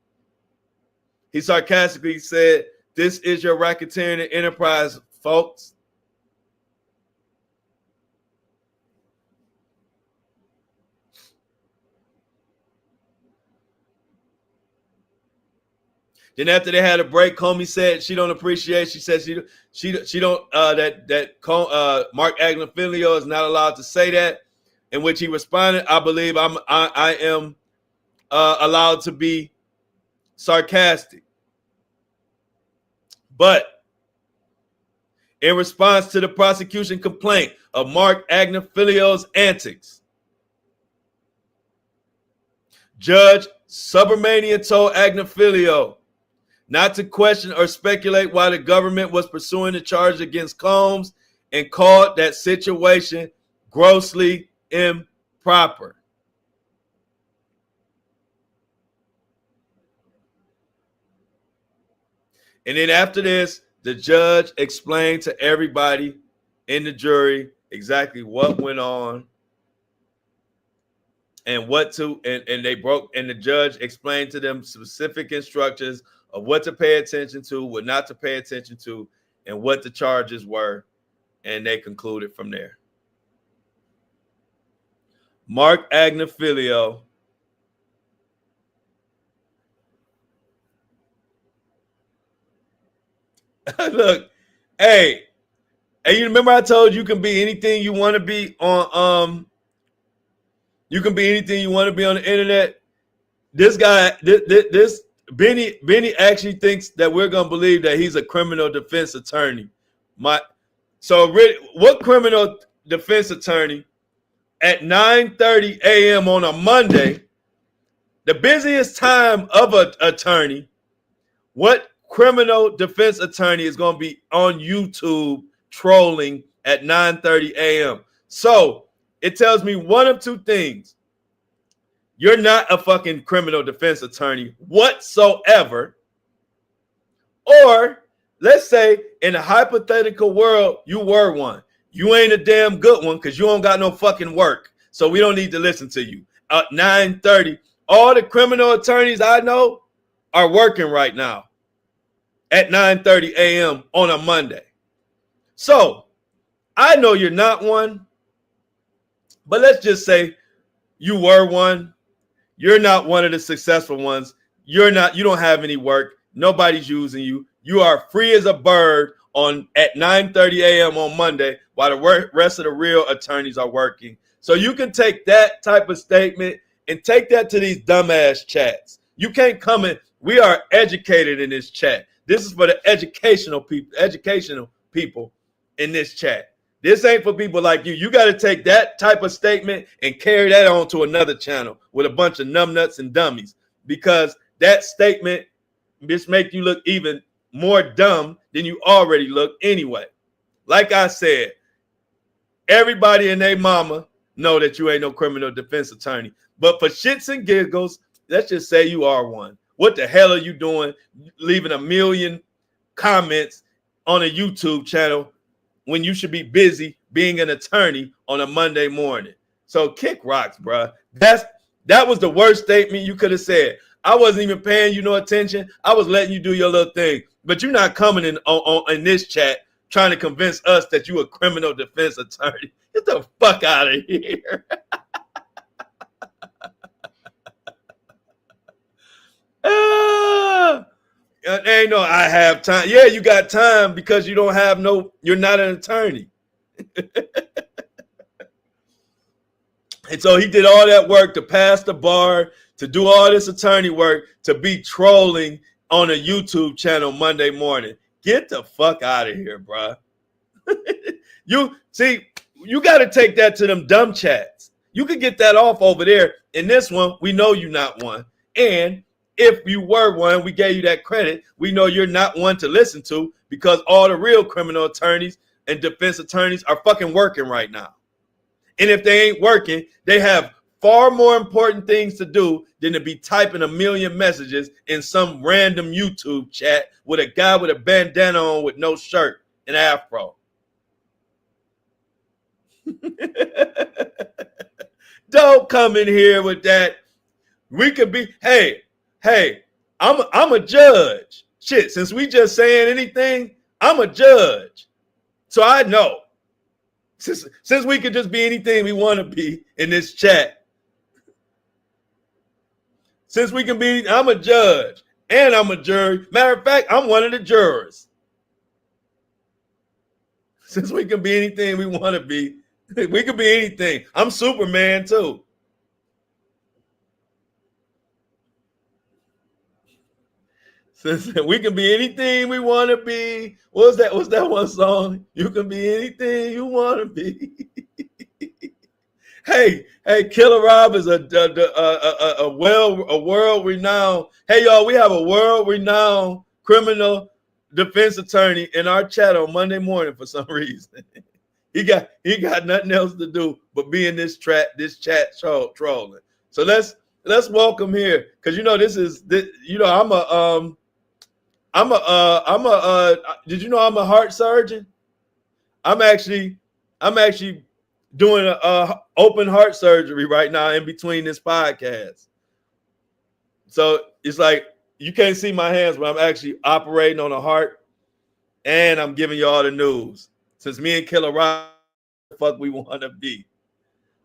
He sarcastically said, "This is your racketeering and enterprise, folks." Then after they had a break, Comey said she don't appreciate. She said she don't Mark Agnifilio is not allowed to say that. In which he responded, I believe I am allowed to be sarcastic. But in response to the prosecution complaint of Mark Agnifilio's antics, Judge Subramanian told Agnifilio not to question or speculate why the government was pursuing the charge against Combs and called that situation grossly improper. And then after this, the judge explained to everybody in the jury exactly what went on and the judge explained to them specific instructions of what to pay attention to, what not to pay attention to, and what the charges were, and they concluded from there. Mark Agnifilio look, hey, you remember I told you can be anything you want to be on you can be anything you want to be on the internet. This guy, this Benny actually thinks that we're gonna believe that he's a criminal defense attorney. What criminal defense attorney at 9:30 a.m. on a Monday, the busiest time of an attorney, what criminal defense attorney is going to be on YouTube trolling at 9:30 a.m.? So it tells me one of two things. You're not a fucking criminal defense attorney whatsoever. Or let's say in a hypothetical world, you were one. You ain't a damn good one because you don't got no fucking work. So we don't need to listen to you. At 9:30, all the criminal attorneys I know are working right now at 9:30 a.m. on a Monday. So I know you're not one, but let's just say you were one. You're not one of the successful ones. You don't have any work. Nobody's using you. You are free as a bird at 9:30 a.m. on Monday while the rest of the real attorneys are working. So you can take that type of statement and take that to these dumbass chats. You can't come in. We are educated in this chat. This is for the educational people in this chat. This ain't for people like you. You got to take that type of statement and carry that on to another channel with a bunch of numbnuts and dummies, because that statement just make you look even more dumb than you already look anyway. Like I said, everybody and their mama know that you ain't no criminal defense attorney. But for shits and giggles, let's just say you are one. What the hell are you doing leaving a million comments on a YouTube channel when you should be busy being an attorney on a Monday morning? So kick rocks, bro. That was the worst statement you could have said. I wasn't even paying you no attention. I was letting you do your little thing. But you're not coming in this chat trying to convince us that you a criminal defense attorney. Get the fuck out of here. Ain't no I have time. Yeah, you got time because you're not an attorney. And so he did all that work to pass the bar, to do all this attorney work, to be trolling on a YouTube channel Monday morning. Get the fuck out of here, bro. You got to take that to them dumb chats. You could get that off over there. In this one, we know you're not one. And if you were one, we gave you that credit. We know you're not one to listen to because all the real criminal attorneys and defense attorneys are fucking working right now. And if they ain't working, they have far more important things to do than to be typing a million messages in some random YouTube chat with a guy with a bandana on with no shirt and afro. Don't come in here with that. We could be, hey, I'm a judge. Shit, since we just saying anything, I'm a judge. So I know. Since we could just be anything we want to be in this chat. Since we can be, I'm a judge. And I'm a jury. Matter of fact, I'm one of the jurors. Since we can be anything we want to be, we can be anything. I'm Superman too. Since we can be anything we want to be. What's that one song? You can be anything you want to be. Hey, Killer Rob is a world renowned. Hey, y'all, we have a world renowned criminal defense attorney in our chat on Monday morning for some reason. he got nothing else to do but be in this chat trolling. So let's welcome here, because did you know I'm a heart surgeon? I'm actually doing a open heart surgery right now in between this podcast. So it's like you can't see my hands, but I'm actually operating on a heart, and I'm giving you all the news. Since me and Killer Rob, the fuck we want to be.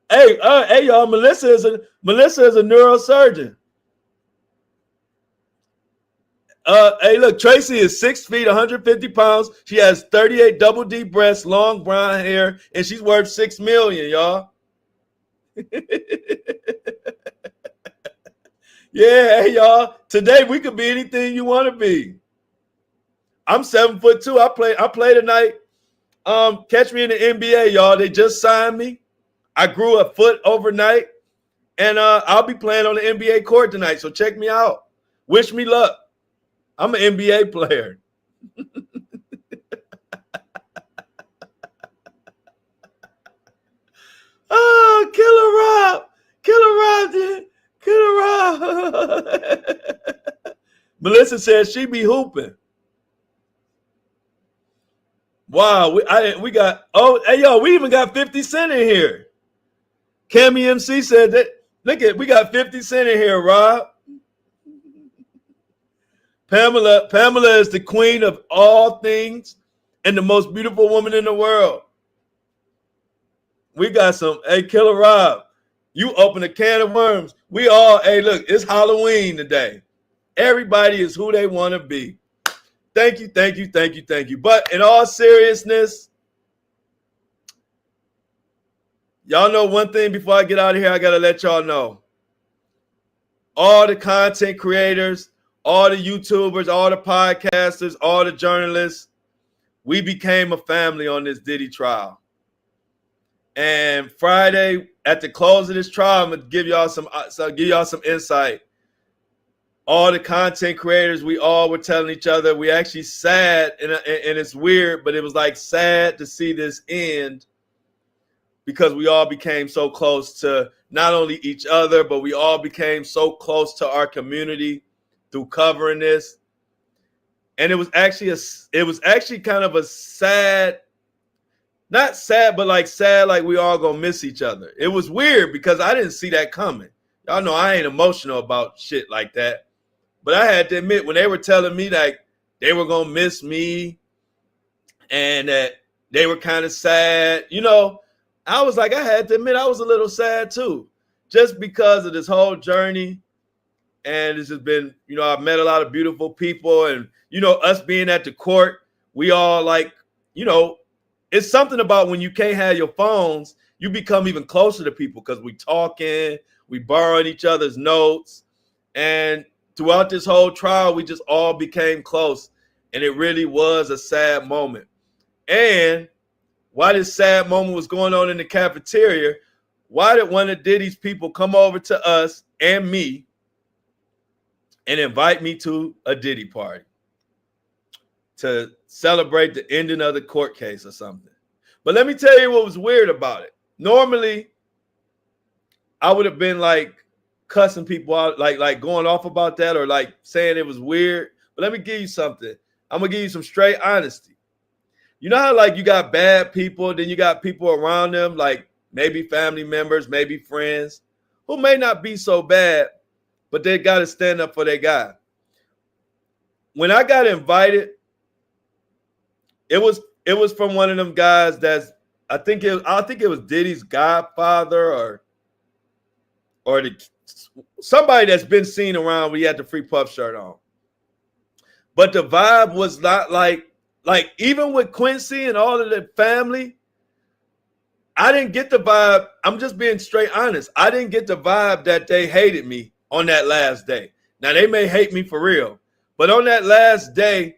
Hey, y'all, Melissa is a neurosurgeon. Hey, look, Tracy is 6 feet, 150 pounds. She has 38 double D breasts, long brown hair, and she's worth $6 million, y'all. Yeah, hey, y'all. Today we could be anything you want to be. I'm 7'2". I play tonight. Catch me in the NBA, y'all. They just signed me. I grew a foot overnight, and I'll be playing on the NBA court tonight. So check me out. Wish me luck. I'm an NBA player. Oh, Killer Rob. Melissa says she be hooping. Wow, we got, hey, yo, we even got 50 Cent in here. Cammy MC said that, we got 50 Cent in here, Rob. Pamela is the queen of all things and the most beautiful woman in the world. We got some, hey, Killer Rob, you open a can of worms. Hey, look, it's Halloween today. Everybody is who they want to be. Thank you. But in all seriousness, y'all know one thing before I get out of here, I got to let y'all know. All the content creators, all the YouTubers, all the podcasters, all the journalists, we became a family on this Diddy trial. And Friday, at the close of this trial, I'm gonna give y'all some insight. All the content creators, we all were telling each other, we actually sad, and it's weird, but it was like sad to see this end, because we all became so close to not only each other, but we all became so close to our community through covering this. And it was actually kind of a sad, not sad, but like sad, like we all gonna miss each other. It was weird because I didn't see that coming. Y'all know I ain't emotional about shit like that. But I had to admit, when they were telling me that they were gonna miss me and that they were kind of sad, I was like, I had to admit I was a little sad too, just because of this whole journey. And it's just been, I've met a lot of beautiful people, and, us being at the court, we all like, it's something about when you can't have your phones, you become even closer to people because we talking, we borrowing each other's notes. And throughout this whole trial, we just all became close. And it really was a sad moment. And while this sad moment was going on in the cafeteria, why did one of Diddy's people come over to us and me and invite me to a Diddy party to celebrate the ending of the court case or something? But let me tell you what was weird about it. Normally, I would have been like cussing people out, like going off about that, or like saying it was weird. But let me give you something. I'm going to give you some straight honesty. You know how like you got bad people, then you got people around them, like maybe family members, maybe friends, who may not be so bad, but they got to stand up for their guy. When I got invited, it was from one of them guys that's, I think it was Diddy's godfather or somebody that's been seen around when he had the free puff shirt on. But the vibe was not like even with Quincy and all of the family, I didn't get the vibe. I'm just being straight honest. I didn't get the vibe that they hated me on that last day. Now they may hate me for real, but on that last day,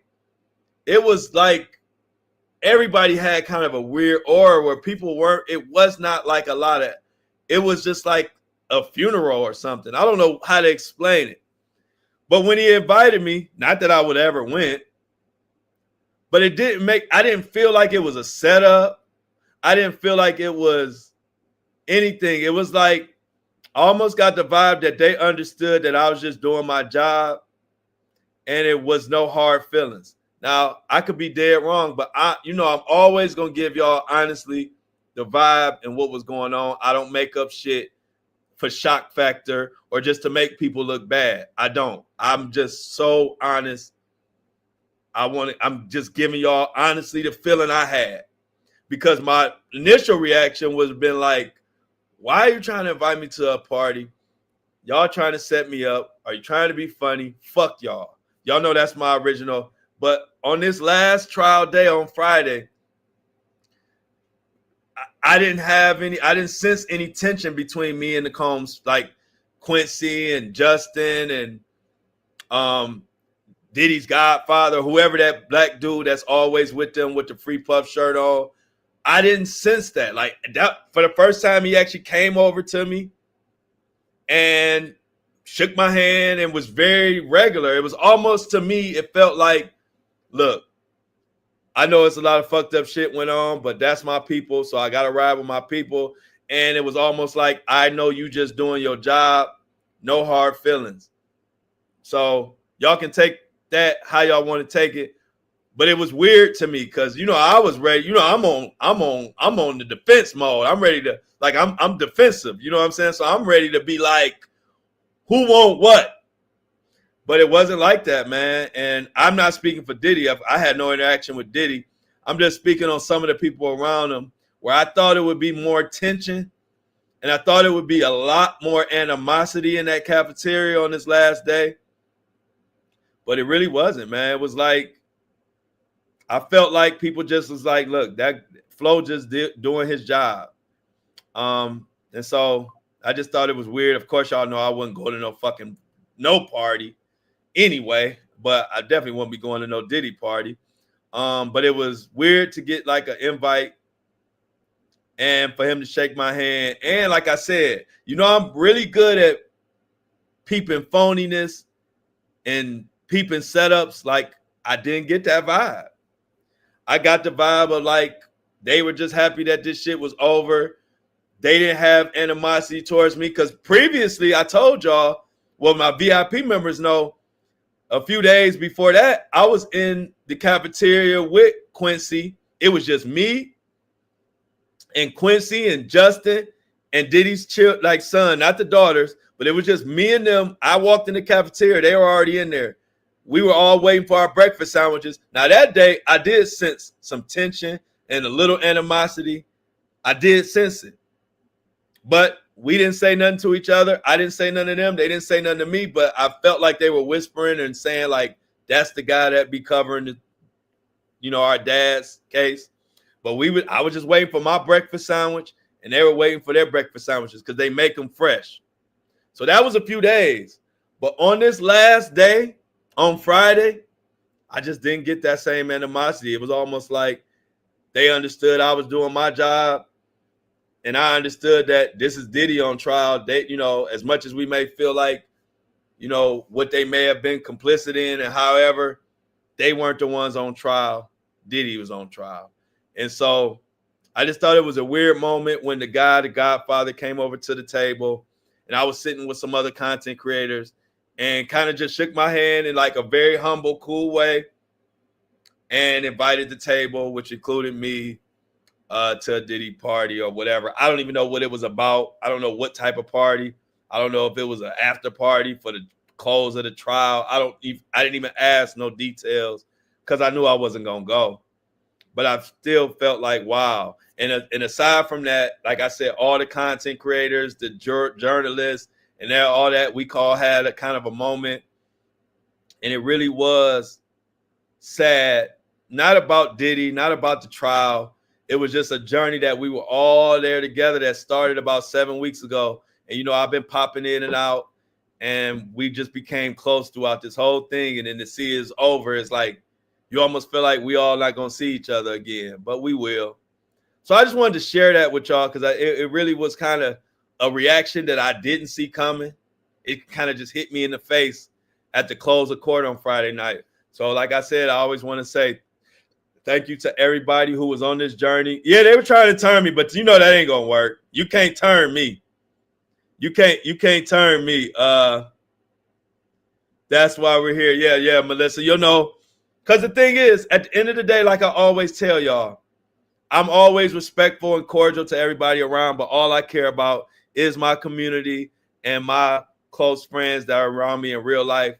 it was like everybody had kind of a weird aura where people weren't. It was not like a lot of. It was just like a funeral or something. I don't know how to explain it. But when he invited me, not that I would ever went, but it didn't make. I didn't feel like it was a setup. I didn't feel like it was anything. It was like I almost got the vibe that they understood that I was just doing my job and it was no hard feelings. Now, I could be dead wrong, but I'm always going to give y'all honestly the vibe and what was going on. I don't make up shit for shock factor or just to make people look bad. I don't. I'm just so honest. I'm just giving y'all honestly the feeling I had. Because my initial reaction was been like, why are you trying to invite me to a party? Y'all trying to set me up. Are you trying to be funny? Fuck y'all. Y'all know that's my original. But on this last trial day on Friday, I didn't sense any tension between me and the Combs, like Quincy and Justin and Diddy's godfather, whoever that black dude that's always with them with the free puff shirt on. I didn't sense that. Like that for the first time, he actually came over to me and shook my hand and was very regular. It was almost to me, it felt like, look, I know it's a lot of fucked up shit went on, but that's my people. So I got to ride with my people. And it was almost like, I know you just doing your job. No hard feelings. So y'all can take that how y'all want to take it. But it was weird to me because, I was ready. I'm on the defense mode. I'm ready to, like, I'm defensive. You know what I'm saying? So I'm ready to be like, who want what? But it wasn't like that, man. And I'm not speaking for Diddy. I had no interaction with Diddy. I'm just speaking on some of the people around him where I thought it would be more tension. And I thought it would be a lot more animosity in that cafeteria on this last day. But it really wasn't, man. It was like, I felt like people just was like, look, that Flo just doing his job. And so I just thought it was weird. Of course, y'all know I wouldn't go to no party anyway, but I definitely wouldn't be going to no Diddy party. But it was weird to get like an invite and for him to shake my hand. And like I said, I'm really good at peeping phoniness and peeping setups. Like I didn't get that vibe. I got the vibe of like they were just happy that this shit was over. They didn't have animosity towards me because previously I told y'all, well, my VIP members know, a few days before that, I was in the cafeteria with Quincy. It was just me and Quincy and Justin and Diddy's son, not the daughters, but it was just me and them. I walked in the cafeteria. They were already in there. We were all waiting for our breakfast sandwiches. Now, that day, I did sense some tension and a little animosity. I did sense it. But we didn't say nothing to each other. I didn't say nothing to them. They didn't say nothing to me. But I felt like they were whispering and saying, like, that's the guy that be covering, our dad's case. But I was just waiting for my breakfast sandwich, and they were waiting for their breakfast sandwiches because they make them fresh. So that was a few days. But on this last day, on Friday, I just didn't get that same animosity. It was almost like they understood I was doing my job, and I understood that this is Diddy on trial. They, as much as we may feel like, what they may have been complicit in, and however, they weren't the ones on trial. Diddy was on trial. And so I just thought it was a weird moment when the godfather, came over to the table, and I was sitting with some other content creators and kind of just shook my hand in like a very humble, cool way and invited the table, which included me, to a Diddy party or whatever. I don't even know what it was about. I don't know what type of party. I don't know if it was an after party for the close of the trial. I didn't even ask no details because I knew I wasn't going to go. But I still felt like, wow. And aside from that, like I said, all the content creators, the journalists, and all that we had a kind of a moment. And it really was sad, not about Diddy, not about the trial. It was just a journey that we were all there together that started about 7 weeks ago. And, you know, I've been popping in and out, and we just became close throughout this whole thing. And then to see it's over, it's like you almost feel like we all not going to see each other again, but we will. So I just wanted to share that with y'all because it really was kind of a reaction that I didn't see coming. It kind of just hit me in the face at the close of court on Friday night. So like I said, I always want to say thank you to everybody who was on this journey. Yeah, they were trying to turn me, but you know that ain't gonna work. You can't turn me. You can't turn me. That's why we're here. Yeah, Melissa. You know, because the thing is, at the end of the day, like I always tell y'all, I'm always respectful and cordial to everybody around, but all I care about is my community and my close friends that are around me in real life.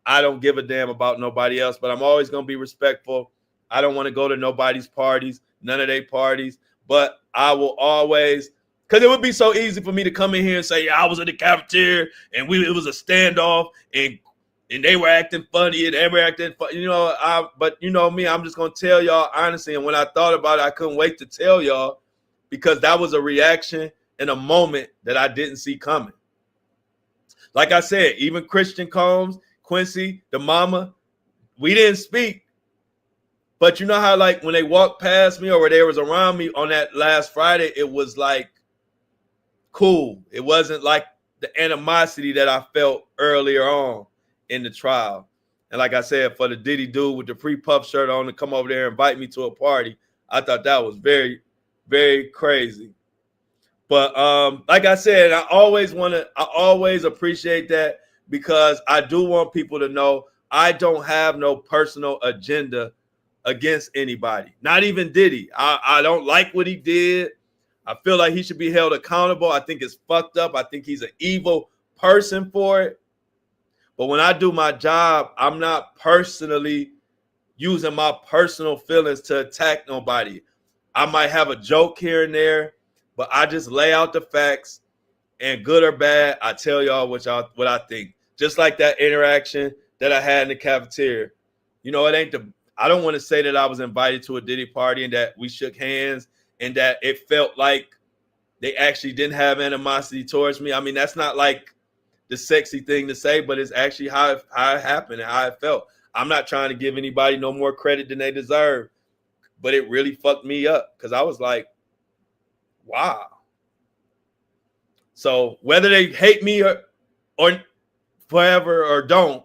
I don't give a damn about nobody else, but I'm always going to be respectful. I don't want to go to nobody's parties, none of their parties, but I will always, because it would be so easy for me to come in here and say, yeah, I was in the cafeteria and it was a standoff and they were acting funny and they were acting funny. You know, but you know me, I'm just going to tell y'all honestly. And when I thought about it, I couldn't wait to tell y'all because that was a reaction in a moment that I didn't see coming. Like I said, even Christian Combs, Quincy, the mama, we didn't speak. But you know how like when they walked past me or they was around me on that last Friday, it was like cool. It wasn't like the animosity that I felt earlier on in the trial. And like I said, for the Diddy dude with the free puff shirt on to come over there and invite me to a party, I thought that was very, very crazy. But like I said, I always appreciate that because I do want people to know I don't have no personal agenda against anybody, not even Diddy. I don't like what he did. I feel like he should be held accountable. I think it's fucked up. I think he's an evil person for it. But when I do my job, I'm not personally using my personal feelings to attack nobody. I might have a joke here and there, but I just lay out the facts, and good or bad, I tell y'all what I think. Just like that interaction that I had in the cafeteria. You know, I don't want to say that I was invited to a Diddy party and that we shook hands and that it felt like they actually didn't have animosity towards me. I mean, that's not like the sexy thing to say, but it's actually how it happened and how it felt. I'm not trying to give anybody no more credit than they deserve, but it really fucked me up because I was like, wow. So whether they hate me or forever or don't,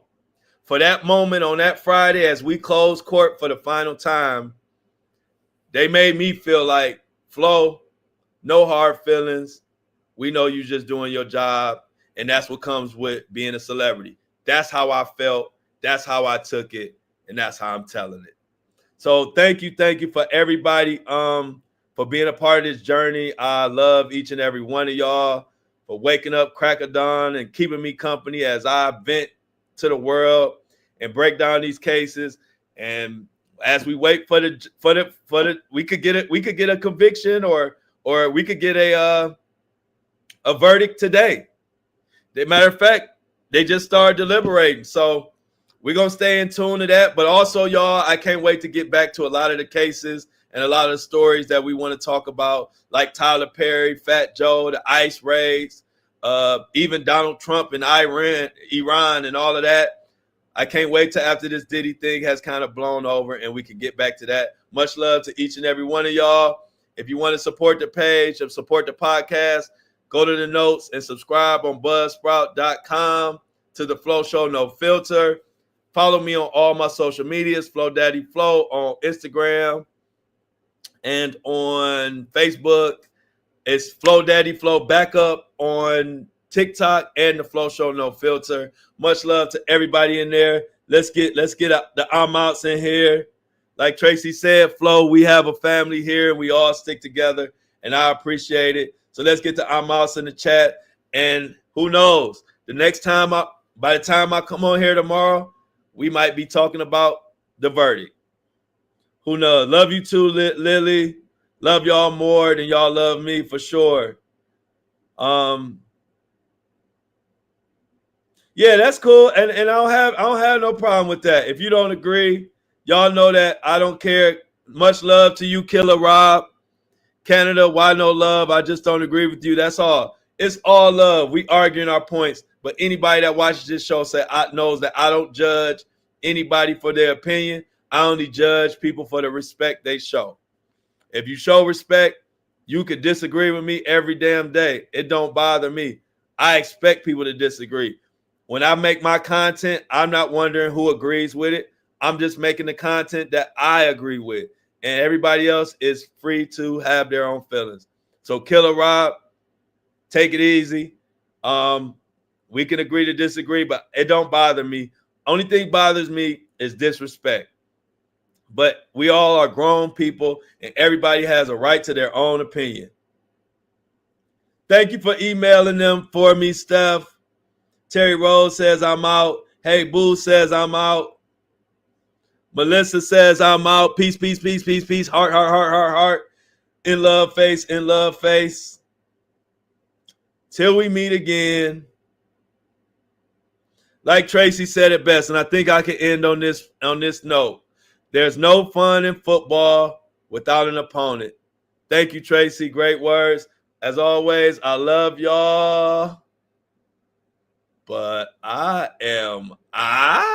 for that moment on that Friday as we closed court for the final time, they made me feel like, Flo, no hard feelings. We know you just doing your job. And that's what comes with being a celebrity. That's how I felt. That's how I took it. And that's how I'm telling it. So thank you for everybody for being a part of this journey. I love each and every one of y'all for waking up crack of dawn and keeping me company as I vent to the world and break down these cases. And as we wait for the we could get a conviction or we could get a verdict today. Matter of fact, they just started deliberating. So we're going to stay in tune to that. But also, y'all, I can't wait to get back to a lot of the cases and a lot of the stories that we want to talk about, like Tyler Perry, Fat Joe, the ICE raids, even Donald Trump and Iran and all of that. I can't wait till after this Diddy thing has kind of blown over and we can get back to that. Much love to each and every one of y'all. If you want to support the page or support the podcast, go to the notes and subscribe on buzzsprout.com to the Flo Show No Filter. Follow me on all my social medias, Flo Daddy Flo on Instagram and on Facebook. It's Flo Daddy Flo Backup on TikTok and the Flo Show No Filter. Much love to everybody in there. Let's get the I'm-outs in here. Like Tracy said, Flo, we have a family here and we all stick together, and I appreciate it. So let's get the I'm-outs in the chat. And who knows, by the time I come on here tomorrow, we might be talking about the verdict. Who knows? Love you too, Lily. Love y'all more than y'all love me for sure. Yeah, that's cool. And I don't have no problem with that. If you don't agree, Y'all know that I don't care. Much love to you, Killer Rob. Canada, why no love? I just don't agree with you. That's all. It's all love. We arguing our points. But anybody that watches this show knows that I don't judge anybody for their opinion. I only judge people for the respect they show. If you show respect, you could disagree with me every damn day. It don't bother me. I expect people to disagree. When I make my content, I'm not wondering who agrees with it. I'm just making the content that I agree with. And everybody else is free to have their own feelings. So Killer Rob, take it easy. We can agree to disagree, but it don't bother me. Only thing bothers me is disrespect. But we all are grown people, and everybody has a right to their own opinion. Thank you for emailing them for me, Steph. Terry Rose says I'm out. Hey, Boo says I'm out. Melissa says I'm out. Peace, peace, peace, peace, peace. Heart, heart, heart, heart, heart. In love face, in love face. Till we meet again. Like Tracy said it best, and I think I can end on this note. There's no fun in football without an opponent. Thank you, Tracy. Great words. As always, I love y'all. But I am out.